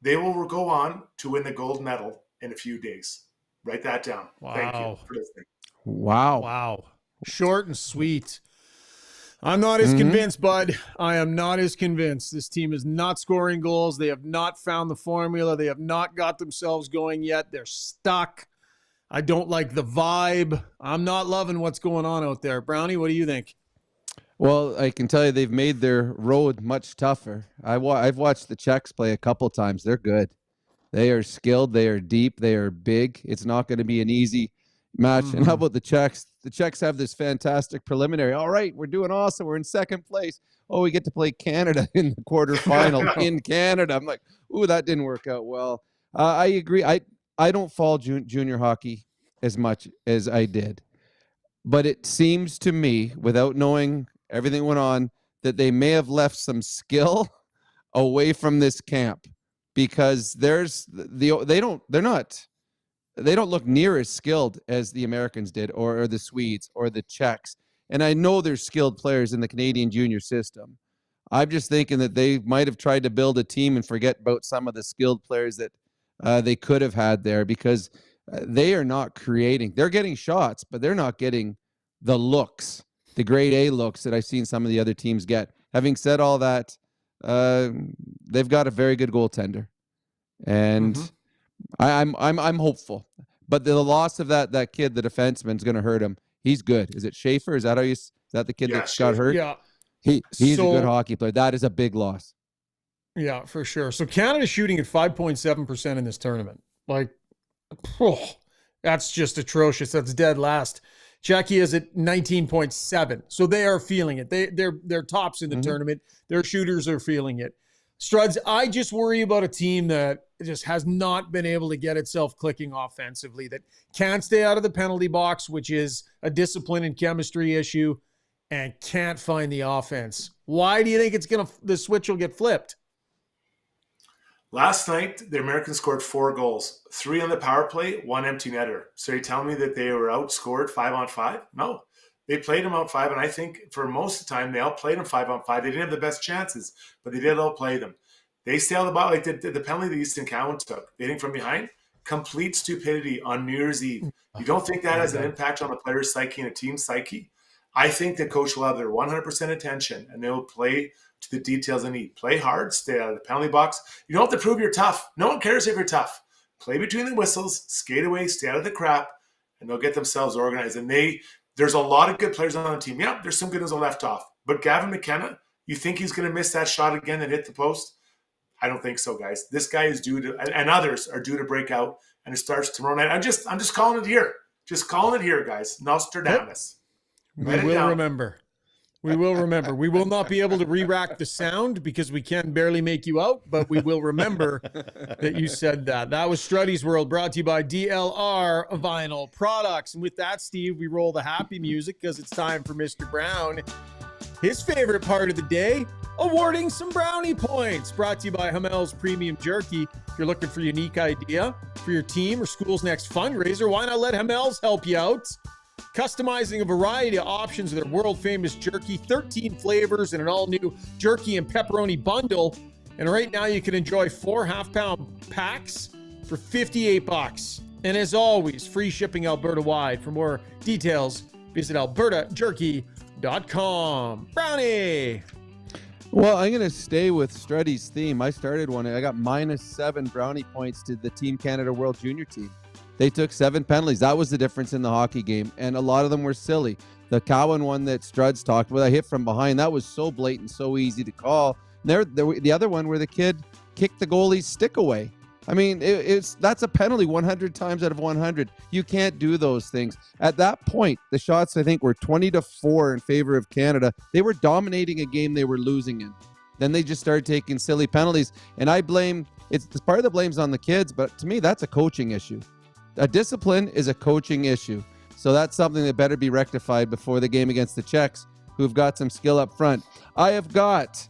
they will go on to win the gold medal in a few days. Write that down. Wow. Thank you for listening. Wow. Short and sweet. I'm not as convinced, bud. I am not as convinced. This team is not scoring goals. They have not found the formula. They have not got themselves going yet. They're stuck. I don't like the vibe. I'm not loving what's going on out there. Brownie, what do you think? Well, I can tell you they've made their road much tougher. I've watched the Czechs play a couple times. They're good. They are skilled. They are deep. They are big. It's not going to be an easy match. And how about the Czechs? The Czechs have this fantastic preliminary. All right, we're doing awesome. We're in second place. Oh, we get to play Canada in the quarterfinal in Canada. I'm like, ooh, that didn't work out well. I agree. I don't follow junior hockey as much as I did. But it seems to me, without knowing everything went on, that they may have left some skill away from this camp, because they don't look near as skilled as the Americans did, or the Swedes or the Czechs. And I know there's skilled players in the Canadian junior system. I'm just thinking that they might have tried to build a team and forget about some of the skilled players that they could have had there, because they are not creating. They're getting shots, but they're not getting the looks, the grade A looks that I've seen some of the other teams get. Having said all that, they've got a very good goaltender, and I'm hopeful. But the loss of that kid, the defenseman, is going to hurt him. He's good. Is it Schaefer? Is that the kid that got hurt? Yeah. He's a good hockey player. That is a big loss. Yeah, for sure. So Canada's shooting at 5.7% in this tournament. Like, that's just atrocious. That's dead last. Czechia is at 19.7. So they are feeling it. They're tops in the tournament. Their shooters are feeling it. Struds, I just worry about a team that just has not been able to get itself clicking offensively, that can't stay out of the penalty box, which is a discipline and chemistry issue, and can't find the offense. Why do you think the switch will get flipped? Last night, the Americans scored 4 goals, 3 on the power play, 1 empty netter. So you're telling me that they were outscored 5-on-5? No. They played them out 5, and I think for most of the time, they outplayed them 5-on-5. They didn't have the best chances, but they did outplay them. They stayed on the ball, like the penalty that Easton Cowan took, hitting from behind, complete stupidity on New Year's Eve. You don't think that has an impact on the player's psyche and a team's psyche? I think the coach will have their 100% attention, and they will play to the details they need. Play hard, stay out of the penalty box. You don't have to prove you're tough. No one cares if you're tough. Play between the whistles, skate away, stay out of the crap, and they'll get themselves organized. And there's a lot of good players on the team. Yeah, there's some good ones left off. But Gavin McKenna, you think he's going to miss that shot again and hit the post? I don't think so, guys. This guy is due to, and others are due to break out, and it starts tomorrow night. I'm just calling it here. Just calling it here, guys. Nostradamus. We will remember. We will remember. We will not be able to re-rack the sound because we can barely make you out, but we will remember that you said that. That was Struddy's World, brought to you by DLR Vinyl Products. And with that, Steve, we roll the happy music because it's time for Mr. Brown. His favorite part of the day, awarding some brownie points. Brought to you by Hamel's Premium Jerky. If you're looking for a unique idea for your team or school's next fundraiser, why not let Hamel's help you out? Customizing a variety of options of their world-famous jerky, 13 flavors, and an all-new jerky and pepperoni bundle. And right now, you can enjoy 4 half-pound packs for $58. And as always, free shipping Alberta-wide. For more details, visit albertajerky.com. Brownie! Well, I'm going to stay with Struddy's theme. I started one. I got -7 brownie points to the Team Canada World Junior team. They took 7 penalties. That was the difference in the hockey game, and a lot of them were silly. The Cowan one that Struds talked about, I hit from behind, that was so blatant, so easy to call. The other one where the kid kicked the goalie's stick away. I mean, that's a penalty 100 times out of 100. You can't do those things. At that point, the shots, I think, were 20-4 in favor of Canada. They were dominating a game they were losing in. Then they just started taking silly penalties, and I blame, it's part of the blame's on the kids, but to me, that's a coaching issue. A discipline is a coaching issue. So that's something that better be rectified before the game against the Czechs, who've got some skill up front. I have got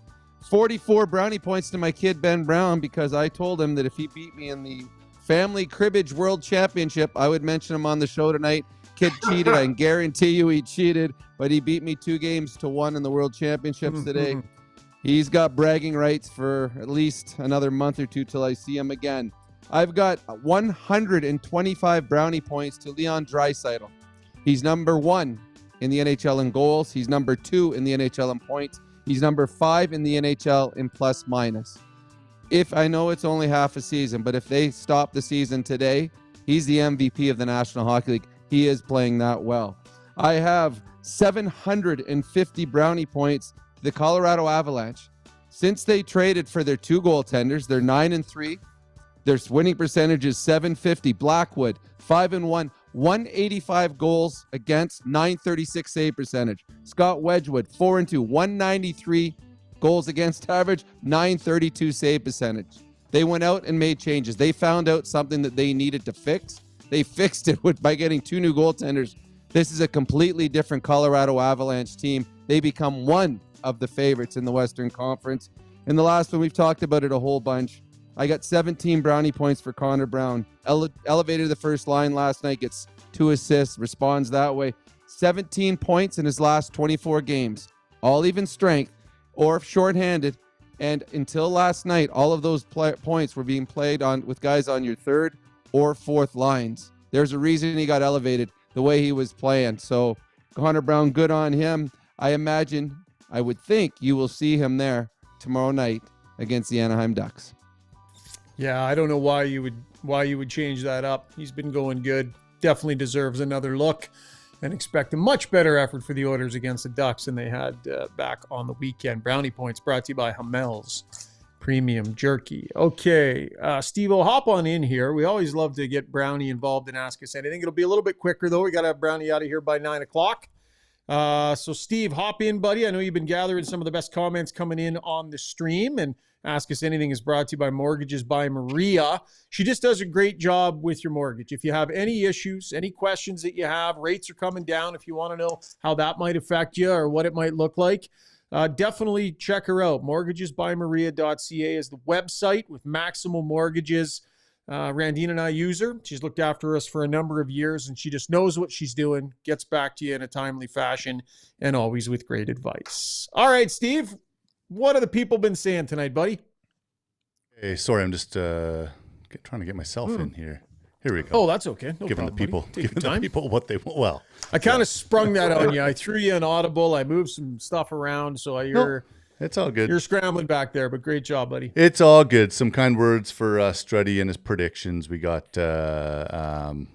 44 brownie points to my kid, Ben Brown, because I told him that if he beat me in the Family Cribbage World Championship, I would mention him on the show tonight. Kid cheated. I can guarantee you he cheated, but he beat me 2-1 in the World Championships today. He's got bragging rights for at least another month or two till I see him again. I've got 125 brownie points to Leon Draisaitl. He's number 1 in the NHL in goals. He's number 2 in the NHL in points. He's number 5 in the NHL in plus minus. If I know it's only half a season, but if they stop the season today, he's the MVP of the National Hockey League. He is playing that well. I have 750 brownie points to the Colorado Avalanche. Since they traded for their 2 goaltenders, they're 9-3. Their winning percentage is .750. Blackwood, 5-1, 185 goals against, 936 save percentage. Scott Wedgwood, 4-2, 193 goals against average, 932 save percentage. They went out and made changes. They found out something that they needed to fix. They fixed it by getting 2 new goaltenders. This is a completely different Colorado Avalanche team. They become one of the favorites in the Western Conference. And the last one, we've talked about it a whole bunch. I got 17 brownie points for Connor Brown. Elevated the first line last night, gets 2 assists, responds that way. 17 points in his last 24 games. All even strength or shorthanded. And until last night, all of those points were being played on with guys on your 3rd or 4th lines. There's a reason he got elevated the way he was playing. So Connor Brown, good on him. I would think you will see him there tomorrow night against the Anaheim Ducks. Yeah, I don't know why you would change that up. He's been going good. Definitely deserves another look, and expect a much better effort for the Oilers against the Ducks than they had back on the weekend. Brownie points brought to you by Hamel's premium jerky. Okay, Steve, will hop on in here. We always love to get Brownie involved and ask us anything. It'll be a little bit quicker, though. We got to have Brownie out of here by 9 o'clock. So, Steve, hop in, buddy. I know you've been gathering some of the best comments coming in on the stream, and Ask Us Anything is brought to you by Mortgages by Maria. She just does a great job with your mortgage. If you have any issues, any questions that you have, rates are coming down. If you want to know how that might affect you or what it might look like, definitely check her out. Mortgagesbymaria.ca is the website with Maximal Mortgages. Randine and I use her. She's looked after us for a number of years, and she just knows what she's doing, gets back to you in a timely fashion, and always with great advice. All right, Steve, what have the people been saying tonight, buddy? Hey, sorry, I'm just trying to get myself in here. Here we go. Oh, that's okay. No giving problem, the people what they want. Well, I kind of sprung that on you. I threw you an audible. I moved some stuff around, so it's all good. You're scrambling back there, but great job, buddy. It's all good. Some kind words for Struddy and his predictions. We got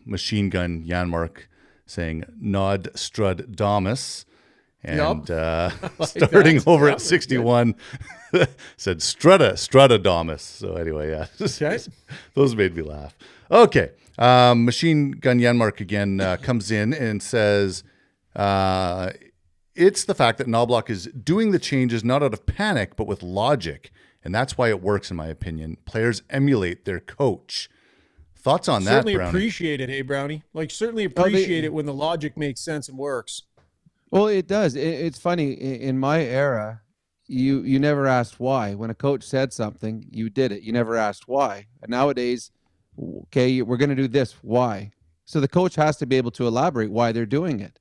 Machine Gun Janmark saying Nod Strud Damas. And starting over at 61 said Strudda Damas. So anyway, yeah. Okay. Those made me laugh. Okay. Machine Gun Janmark again comes in and says it's the fact that Knobloch is doing the changes not out of panic, but with logic. And that's why it works, in my opinion. Players emulate their coach. Thoughts on that, Certainly Brownie? appreciate it, hey, Brownie? Like, certainly appreciate it when the logic makes sense and works. Well, it does. It's funny. In my era, you never asked why. When a coach said something, you did it. You never asked why. And nowadays, okay, we're going to do this. Why? So the coach has to be able to elaborate why they're doing it.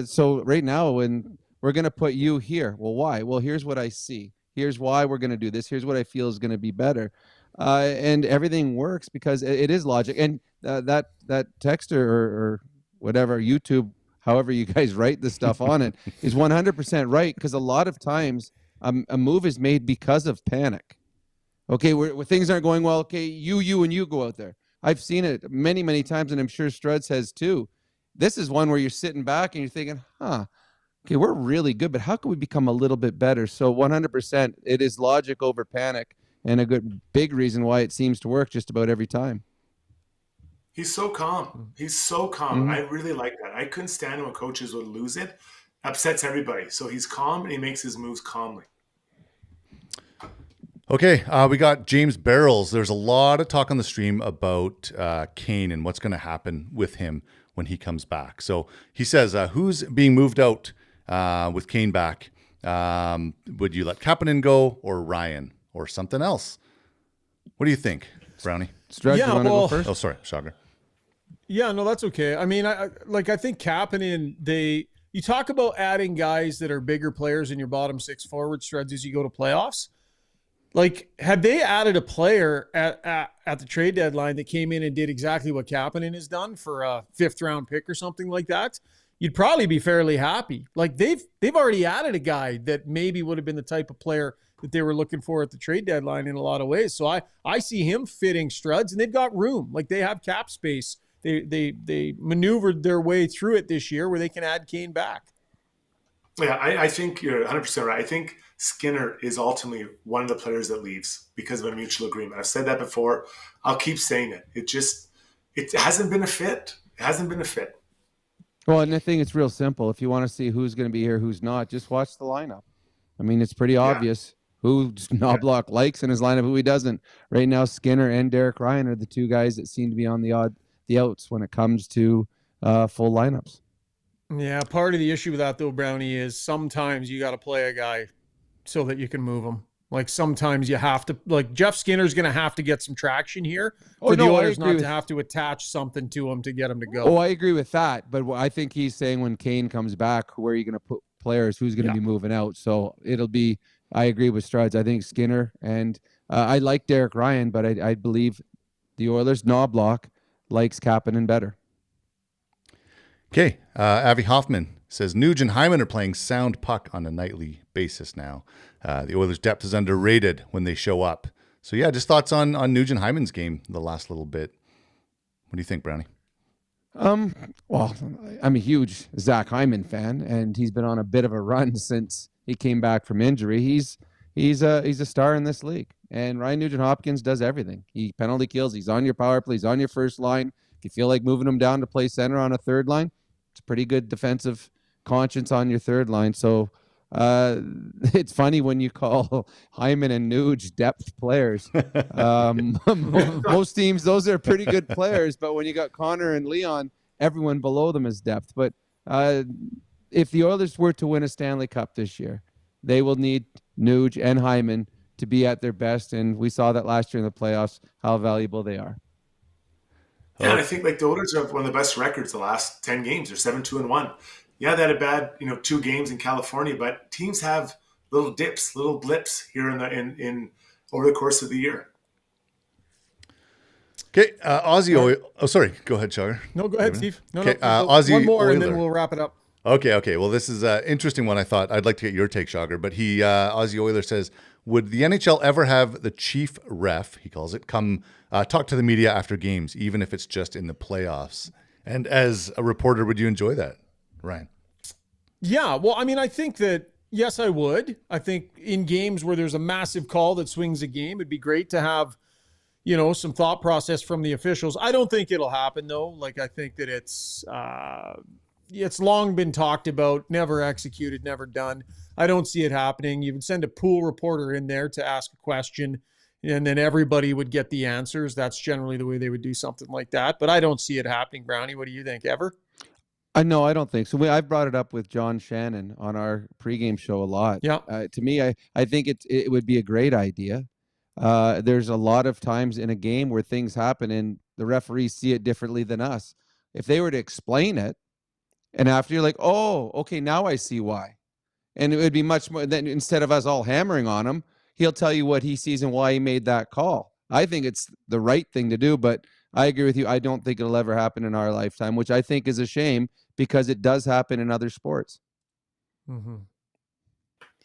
So right now, when we're going to put you here, well, why? Well, here's what I see. Here's why we're going to do this. Here's what I feel is going to be better. And everything works because it is logic. And that texter or whatever, YouTube, however you guys write the stuff on it, is 100% right, because a lot of times a move is made because of panic. Okay, where things aren't going well, okay, you go out there. I've seen it many, many times, and I'm sure Struds has too. This is one where you're sitting back and you're thinking, okay, we're really good, but how can we become a little bit better? So 100%, it is logic over panic, and a good big reason why it seems to work just about every time. He's so calm. He's so calm. Mm-hmm. I really like that. I couldn't stand when coaches would lose it. Upsets everybody. So he's calm and he makes his moves calmly. Okay, we got James Barrels. There's a lot of talk on the stream about Kane and what's going to happen with him when he comes back. So he says, who's being moved out with Kane back? Would you let Kapanen go or Ryan or something else? What do you think, Brownie? Strug, you want to go first? Oh, sorry, Shocker. Yeah, no, that's okay. I mean, I think Kapanen, you talk about adding guys that are bigger players in your bottom six forward Struds as you go to playoffs. Like, had they added a player at the trade deadline that came in and did exactly what Kapanen has done for a 5th round pick or something like that, you'd probably be fairly happy. Like, they've already added a guy that maybe would have been the type of player that they were looking for at the trade deadline in a lot of ways. So I see him fitting Struds, and they've got room. Like, they have cap space. They maneuvered their way through it this year where they can add Kane back. Yeah, I think you're 100% right. I think Skinner is ultimately one of the players that leaves because of a mutual agreement. I've said that before. I'll keep saying it. It hasn't been a fit. It hasn't been a fit. Well, and I think it's real simple. If you want to see who's going to be here, who's not, just watch the lineup. I mean, it's pretty obvious who Knobloch likes in his lineup, who he doesn't. Right now, Skinner and Derek Ryan are the two guys that seem to be on the outs when it comes to full lineups. Yeah, part of the issue with that, though, Brownie, is sometimes you got to play a guy so that you can move him. Like, sometimes you have to, like, Jeff Skinner's going to have to get some traction here for the Oilers not to have to attach something to him to get him to go. Oh, I agree with that. But I think he's saying when Kane comes back, where are you going to put players? Who's going to be moving out? So it'll be, I agree with Struds. I think Skinner and I like Derek Ryan, but I believe the Oilers, Knobloch, likes Kapanen better. Okay, Avi Hoffman says Nuge and Hyman are playing sound puck on a nightly basis now. The Oilers' depth is underrated when they show up. So yeah, just thoughts on Nuge and Hyman's game the last little bit. What do you think, Brownie? Well, I'm a huge Zach Hyman fan, and he's been on a bit of a run since he came back from injury. He's he's a star in this league. And Ryan Nugent-Hopkins does everything. He penalty kills. He's on your power play. He's on your first line. If you feel like moving him down to play center on a third line, it's pretty good defensive conscience on your third line. So it's funny when you call Hyman and Nuge depth players. Most teams, those are pretty good players. But when you got Connor and Leon, everyone below them is depth. But if the Oilers were to win a Stanley Cup this year, they will need Nuge and Hyman to be at their best. And we saw that last year in the playoffs, how valuable they are. Yeah, and I think like the Oilers have one of the best records the last 10 games. They're 7-2-1. Yeah, they had a bad, 2 games in California, but teams have little dips, little blips here in over the course of the year. Okay, Aussie Oil. Oh, sorry. Go ahead, Char. No, go ahead, Steve. No, okay, Aussie one more, Oiler. And then we'll wrap it up. Okay. Well, this is an interesting one. I thought I'd like to get your take, Shogger. But Aussie Oiler says, would the NHL ever have the chief ref, he calls it, come talk to the media after games, even if it's just in the playoffs? And as a reporter, would you enjoy that, Ryan? Yeah, well, I mean, I think that, yes, I would. I think in games where there's a massive call that swings a game, it'd be great to have, some thought process from the officials. I don't think it'll happen, though. Like, I think that it's long been talked about, never executed, never done. I don't see it happening. You would send a pool reporter in there to ask a question, and then everybody would get the answers. That's generally the way they would do something like that. But I don't see it happening. Brownie, what do you think? Ever? No, I don't think so. I've brought it up with John Shannon on our pregame show a lot. Yeah. To me, I think it would be a great idea. There's a lot of times in a game where things happen and the referees see it differently than us. If they were to explain it, and after you're like, oh, okay, now I see why. And it would be much more than instead of us all hammering on him, he'll tell you what he sees and why he made that call. I think it's the right thing to do, but I agree with you. I don't think it'll ever happen in our lifetime, which I think is a shame because it does happen in other sports. Mm-hmm.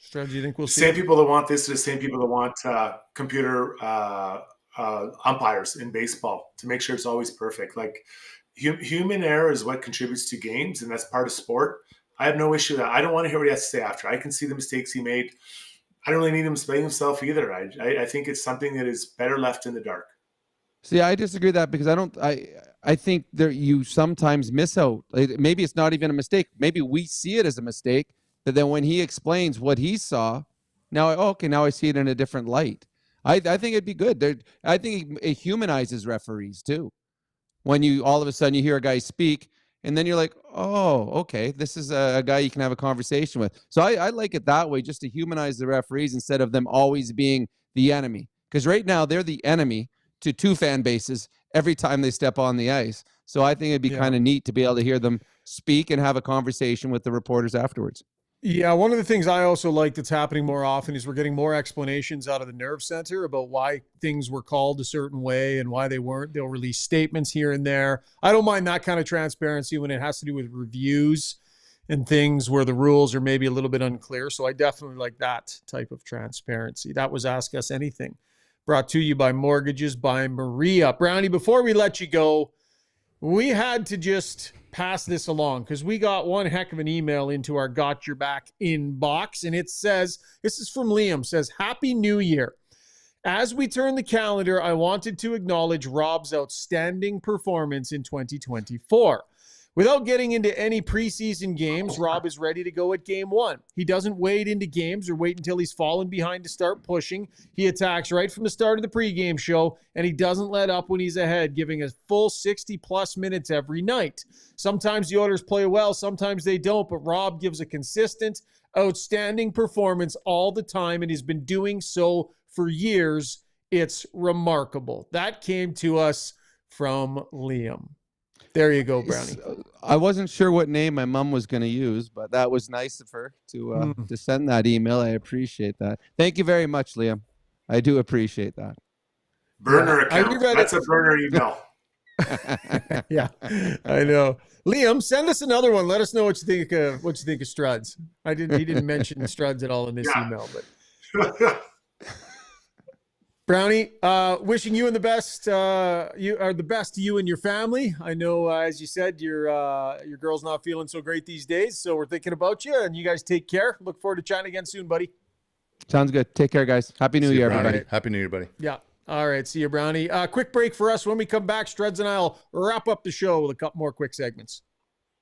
Strud, do you think we'll see? Same people that want this are the same people that want computer umpires in baseball to make sure it's always perfect. Like human error is what contributes to games, and that's part of sport. I have no issue with that. I don't want to hear what he has to say after. I can see the mistakes he made. I don't really need him explaining himself either. I think it's something that is better left in the dark. See, I disagree with that because I think you sometimes miss out. Maybe it's not even a mistake. Maybe we see it as a mistake, but then when he explains what he saw, now I see it in a different light. I think it'd be good. I think it humanizes referees too. When you all of a sudden you hear a guy speak, and then you're like, oh, okay, this is a guy you can have a conversation with. So I like it that way, just to humanize the referees instead of them always being the enemy. Because right now they're the enemy to 2 fan bases every time they step on the ice. So I think it'd be kind of neat to be able to hear them speak and have a conversation with the reporters afterwards. Yeah, one of the things I also like that's happening more often is we're getting more explanations out of the nerve center about why things were called a certain way and why they weren't. They'll release statements here and there. I don't mind that kind of transparency when it has to do with reviews and things where the rules are maybe a little bit unclear. So I definitely like that type of transparency. That was Ask Us Anything, brought to you by Mortgages by Maria. Brownie, before we let you go, we had to just pass this along because we got one heck of an email into our Got Your Back inbox, and it says, this is from Liam, says, Happy New Year. As we turn the calendar, I wanted to acknowledge Rob's outstanding performance in 2024. Without getting into any preseason games, Rob is ready to go at game 1. He doesn't wade into games or wait until he's fallen behind to start pushing. He attacks right from the start of the pregame show, and he doesn't let up when he's ahead, giving a full 60-plus minutes every night. Sometimes the Oilers play well, sometimes they don't, but Rob gives a consistent, outstanding performance all the time, and he's been doing so for years. It's remarkable. That came to us from Liam. There you go, Brownie. I wasn't sure what name my mom was going to use, but that was nice of her to send that email. I appreciate that. Thank you very much, Liam. I do appreciate that. Burner account. That's a burner email. Yeah, I know. Liam, send us another one. Let us know what you think of Struds. He didn't mention Struds at all in this email, but. Brownie, wishing you and the best. You are the best to you and your family. I know, as you said, your girl's not feeling so great these days, so we're thinking about you. And you guys take care. Look forward to chatting again soon, buddy. Sounds good. Take care, guys. Happy New Year, everybody. Right. Happy New Year, buddy. Yeah. All right. See you, Brownie. Quick break for us. When we come back, Struds and I'll wrap up the show with a couple more quick segments.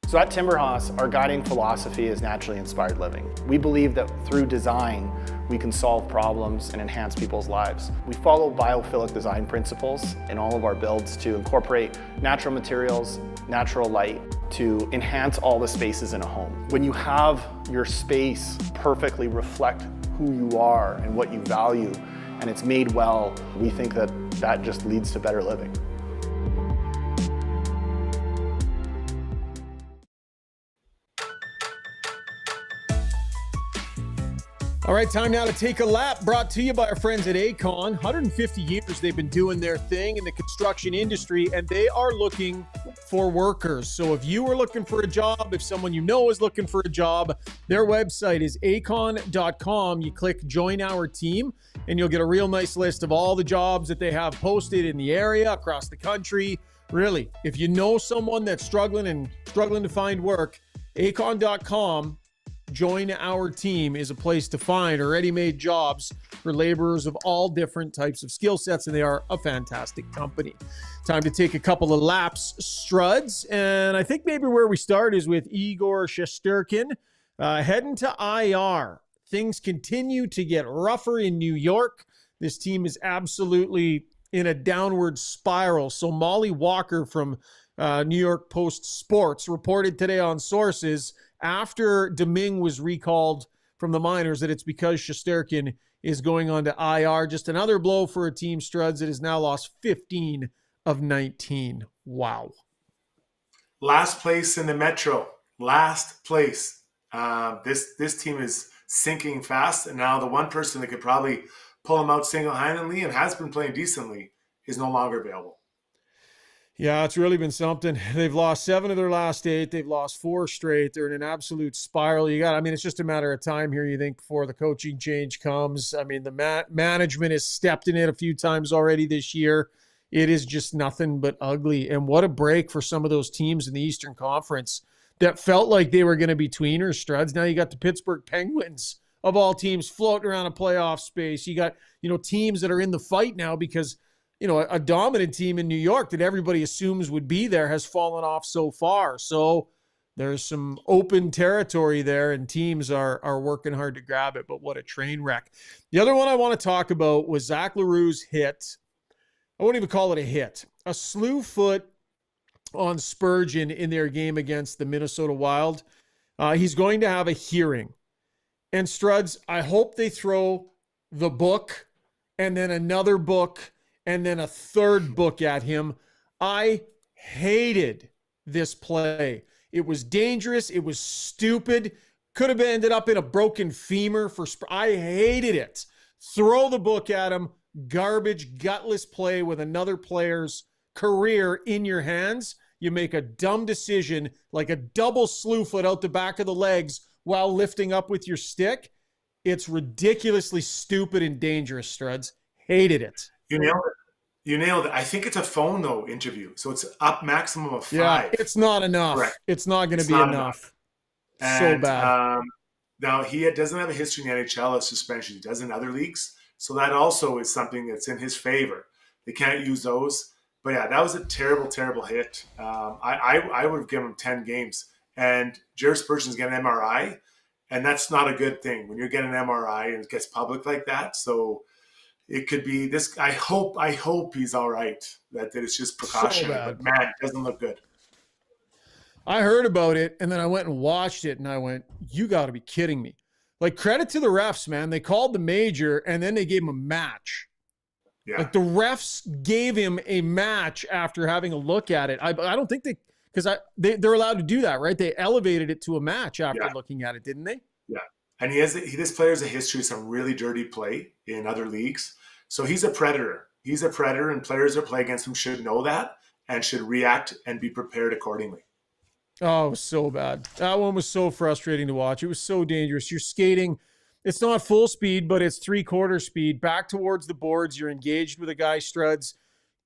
So at Timberhouse, our guiding philosophy is naturally inspired living. We believe that through design, we can solve problems and enhance people's lives. We follow biophilic design principles in all of our builds to incorporate natural materials, natural light, to enhance all the spaces in a home. When you have your space perfectly reflect who you are and what you value, and it's made well, we think that that just leads to better living. All right, time now to take a lap, brought to you by our friends at Acon. 150 years they've been doing their thing in the construction industry, and they are looking for workers. So if you are looking for a job, if someone you know is looking for a job, their website is acon.com. You click Join Our Team, and you'll get a real nice list of all the jobs that they have posted in the area, across the country. Really, if you know someone that's struggling to find work, acon.com. Join Our Team is a place to find ready-made jobs for laborers of all different types of skill sets, and they are a fantastic company. Time to take a couple of laps, Struds, and I think maybe where we start is with Igor Shesterkin heading to IR. Things continue to get rougher in New York. This team is absolutely in a downward spiral. So Molly Walker from New York Post Sports reported today on Sources after Domingue was recalled from the minors that it's because Shesterkin is going on to IR. Just another blow for a team, Struds, that has now lost 15 of 19. Wow. Last place in the Metro. Last place. This team is sinking fast, and now the one person that could probably pull them out single-handedly and has been playing decently is no longer available. Yeah, it's really been something. They've lost 7 of their last 8. They've lost 4 straight. They're in an absolute spiral. It's just a matter of time here, you think, before the coaching change comes. I mean, the management has stepped in it a few times already this year. It is just nothing but ugly. And what a break for some of those teams in the Eastern Conference that felt like they were going to be tweeners, Struds. Now you got the Pittsburgh Penguins, of all teams, floating around a playoff space. You got, teams that are in the fight now because a dominant team in New York that everybody assumes would be there has fallen off so far. So there's some open territory there, and teams are working hard to grab it, but what a train wreck. The other one I want to talk about was Zach LaRue's hit. I won't even call it a hit. A slew foot on Spurgeon in their game against the Minnesota Wild. He's going to have a hearing. And Struds, I hope they throw the book and then another book and then a third book at him. I hated this play. It was dangerous. It was stupid. Could have ended up in a broken femur. I hated it. Throw the book at him. Garbage, gutless play with another player's career in your hands. You make a dumb decision like a double slew foot out the back of the legs while lifting up with your stick. It's ridiculously stupid and dangerous, Struds. Hated it. You nailed it. I think it's a phone, though, interview. So it's up maximum of 5. Yeah, it's not enough. Correct. It's not going to be enough. So bad. Now, he doesn't have a history in the NHL of suspension. He does in other leagues. So that also is something that's in his favor. They can't use those. But, yeah, that was a terrible, terrible hit. I would have given him 10 games. And Jared Spurgeon's getting an MRI, and that's not a good thing when you're getting an MRI and it gets public like that. So it could be this. I hope he's all right. That it's just precautionary. So but man, it doesn't look good. I heard about it, and then I went and watched it, and I went, "You got to be kidding me!" Like, credit to the refs, man. They called the major, and then they gave him a match. Yeah. Like, the refs gave him a match after having a look at it. I don't think they're allowed to do that, right? They elevated it to a match after looking at it, didn't they? Yeah. And this player has a history of some really dirty play in other leagues. So he's a predator. He's a predator, and players that play against him should know that and should react and be prepared accordingly. Oh, it was so bad. That one was so frustrating to watch. It was so dangerous. You're skating. It's not full speed, but it's 3/4 speed back towards the boards. You're engaged with a guy, Struds.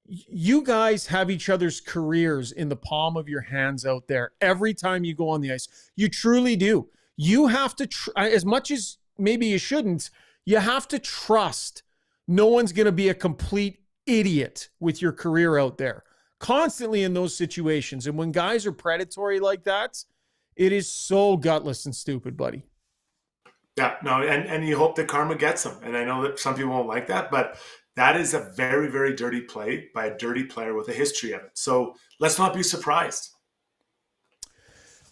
You guys have each other's careers in the palm of your hands out there every time you go on the ice. You truly do. You have to, as much as maybe you shouldn't, You have to trust no one's going to be a complete idiot with your career out there. Constantly in those situations. And when guys are predatory like that, it is so gutless and stupid, buddy. Yeah, no, and you hope that karma gets them. And I know that some people won't like that, but that is a very, very dirty play by a dirty player with a history of it. So let's not be surprised.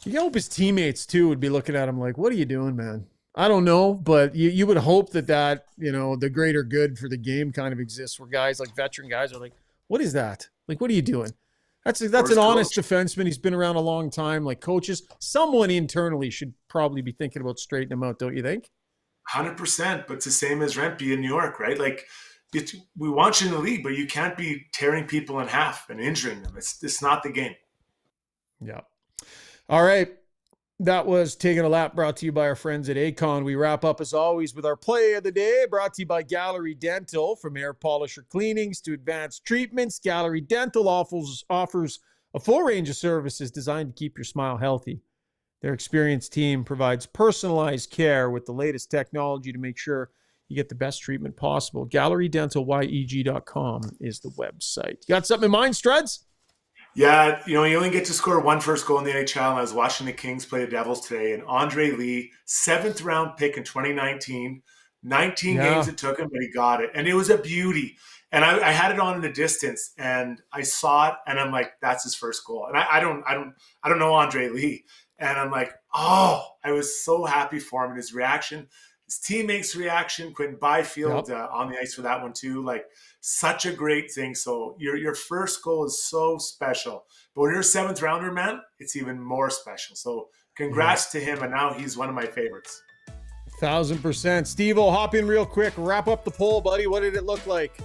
You hope his teammates, too, would be looking at him like, what are you doing, man? I don't know, but you would hope that, you know, the greater good for the game kind of exists where guys like veteran guys are like, what is that? Like, what are you doing? That's an honest defenseman. He's been around a long time. Like coaches, someone internally should probably be thinking about straightening him out, don't you think? 100%, but it's the same as Rentby in New York, right? Like, we want you in the league, but you can't be tearing people in half and injuring them. It's not the game. Yeah. All right. That was Taking a Lap, brought to you by our friends at Acon. We wrap up, as always, with our play of the day, brought to you by Gallery Dental. From air polisher cleanings to advanced treatments, Gallery Dental offers a full range of services designed to keep your smile healthy. Their experienced team provides personalized care with the latest technology to make sure you get the best treatment possible. GalleryDentalYEG.com is the website. You got something in mind, Struds? Yeah, you know, you only get to score one first goal in the NHL, and I was watching the Kings play the Devils today, and Andre Lee, 7th round pick in 2019, 19 games it took him, but he got it, and it was a beauty. And I had it on in the distance, and I saw it, and I'm like, that's his first goal. And I don't know Andre Lee, and I'm like, oh, I was so happy for him and his reaction. His teammates' reaction, Quentin Byfield on the ice for that one too, like such a great thing. So your first goal is so special. But when you're a 7th rounder, man, it's even more special. So congrats to him, and now he's one of my favorites. 1,000%. Steve, I'll hop in real quick. Wrap up the poll, buddy. What did it look like?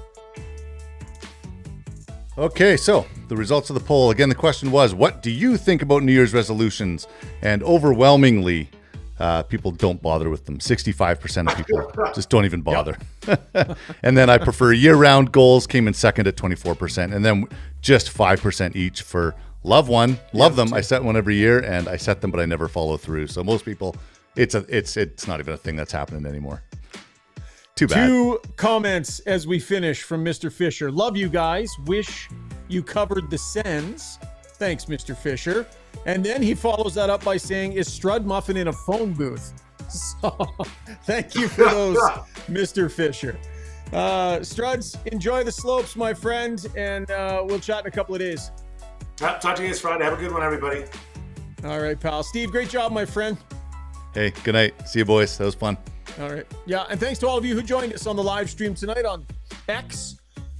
Okay, so the results of the poll. Again, the question was, what do you think about New Year's resolutions? And overwhelmingly, people don't bother with them. 65% of people just don't even bother. And then I prefer year-round goals came in second at 24%. And then just 5% each for love one. Love them. I set one every year, and I set them, but I never follow through. So most people, it's not even a thing that's happening anymore. Too bad. 2 comments as we finish from Mr. Fisher. Love you guys. Wish you covered the Sens. Thanks, Mr. Fisher. And then he follows that up by saying, is Strud Muffin in a phone booth? So thank you for those, Mr. Fisher. Struds, enjoy the slopes, my friend, and we'll chat in a couple of days. Talk to you guys Friday. Have a good one, everybody. All right, pal. Steve, great job, my friend. Hey, good night. See you, boys. That was fun. All right. Yeah, and thanks to all of you who joined us on the live stream tonight on X,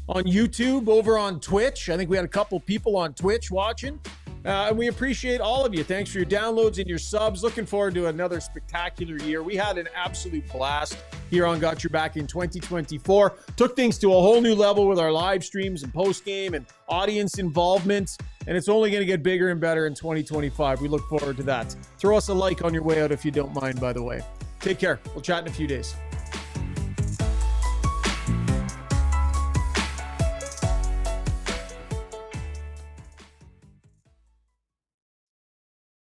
on YouTube, over on Twitch. I think we had a couple people on Twitch watching. And we appreciate all of you. Thanks for your downloads and your subs. Looking forward to another spectacular year. We had an absolute blast here on Got Your Back in 2024. Took things to a whole new level with our live streams and post-game and audience involvement. And it's only going to get bigger and better in 2025. We look forward to that. Throw us a like on your way out if you don't mind, by the way. Take care. We'll chat in a few days.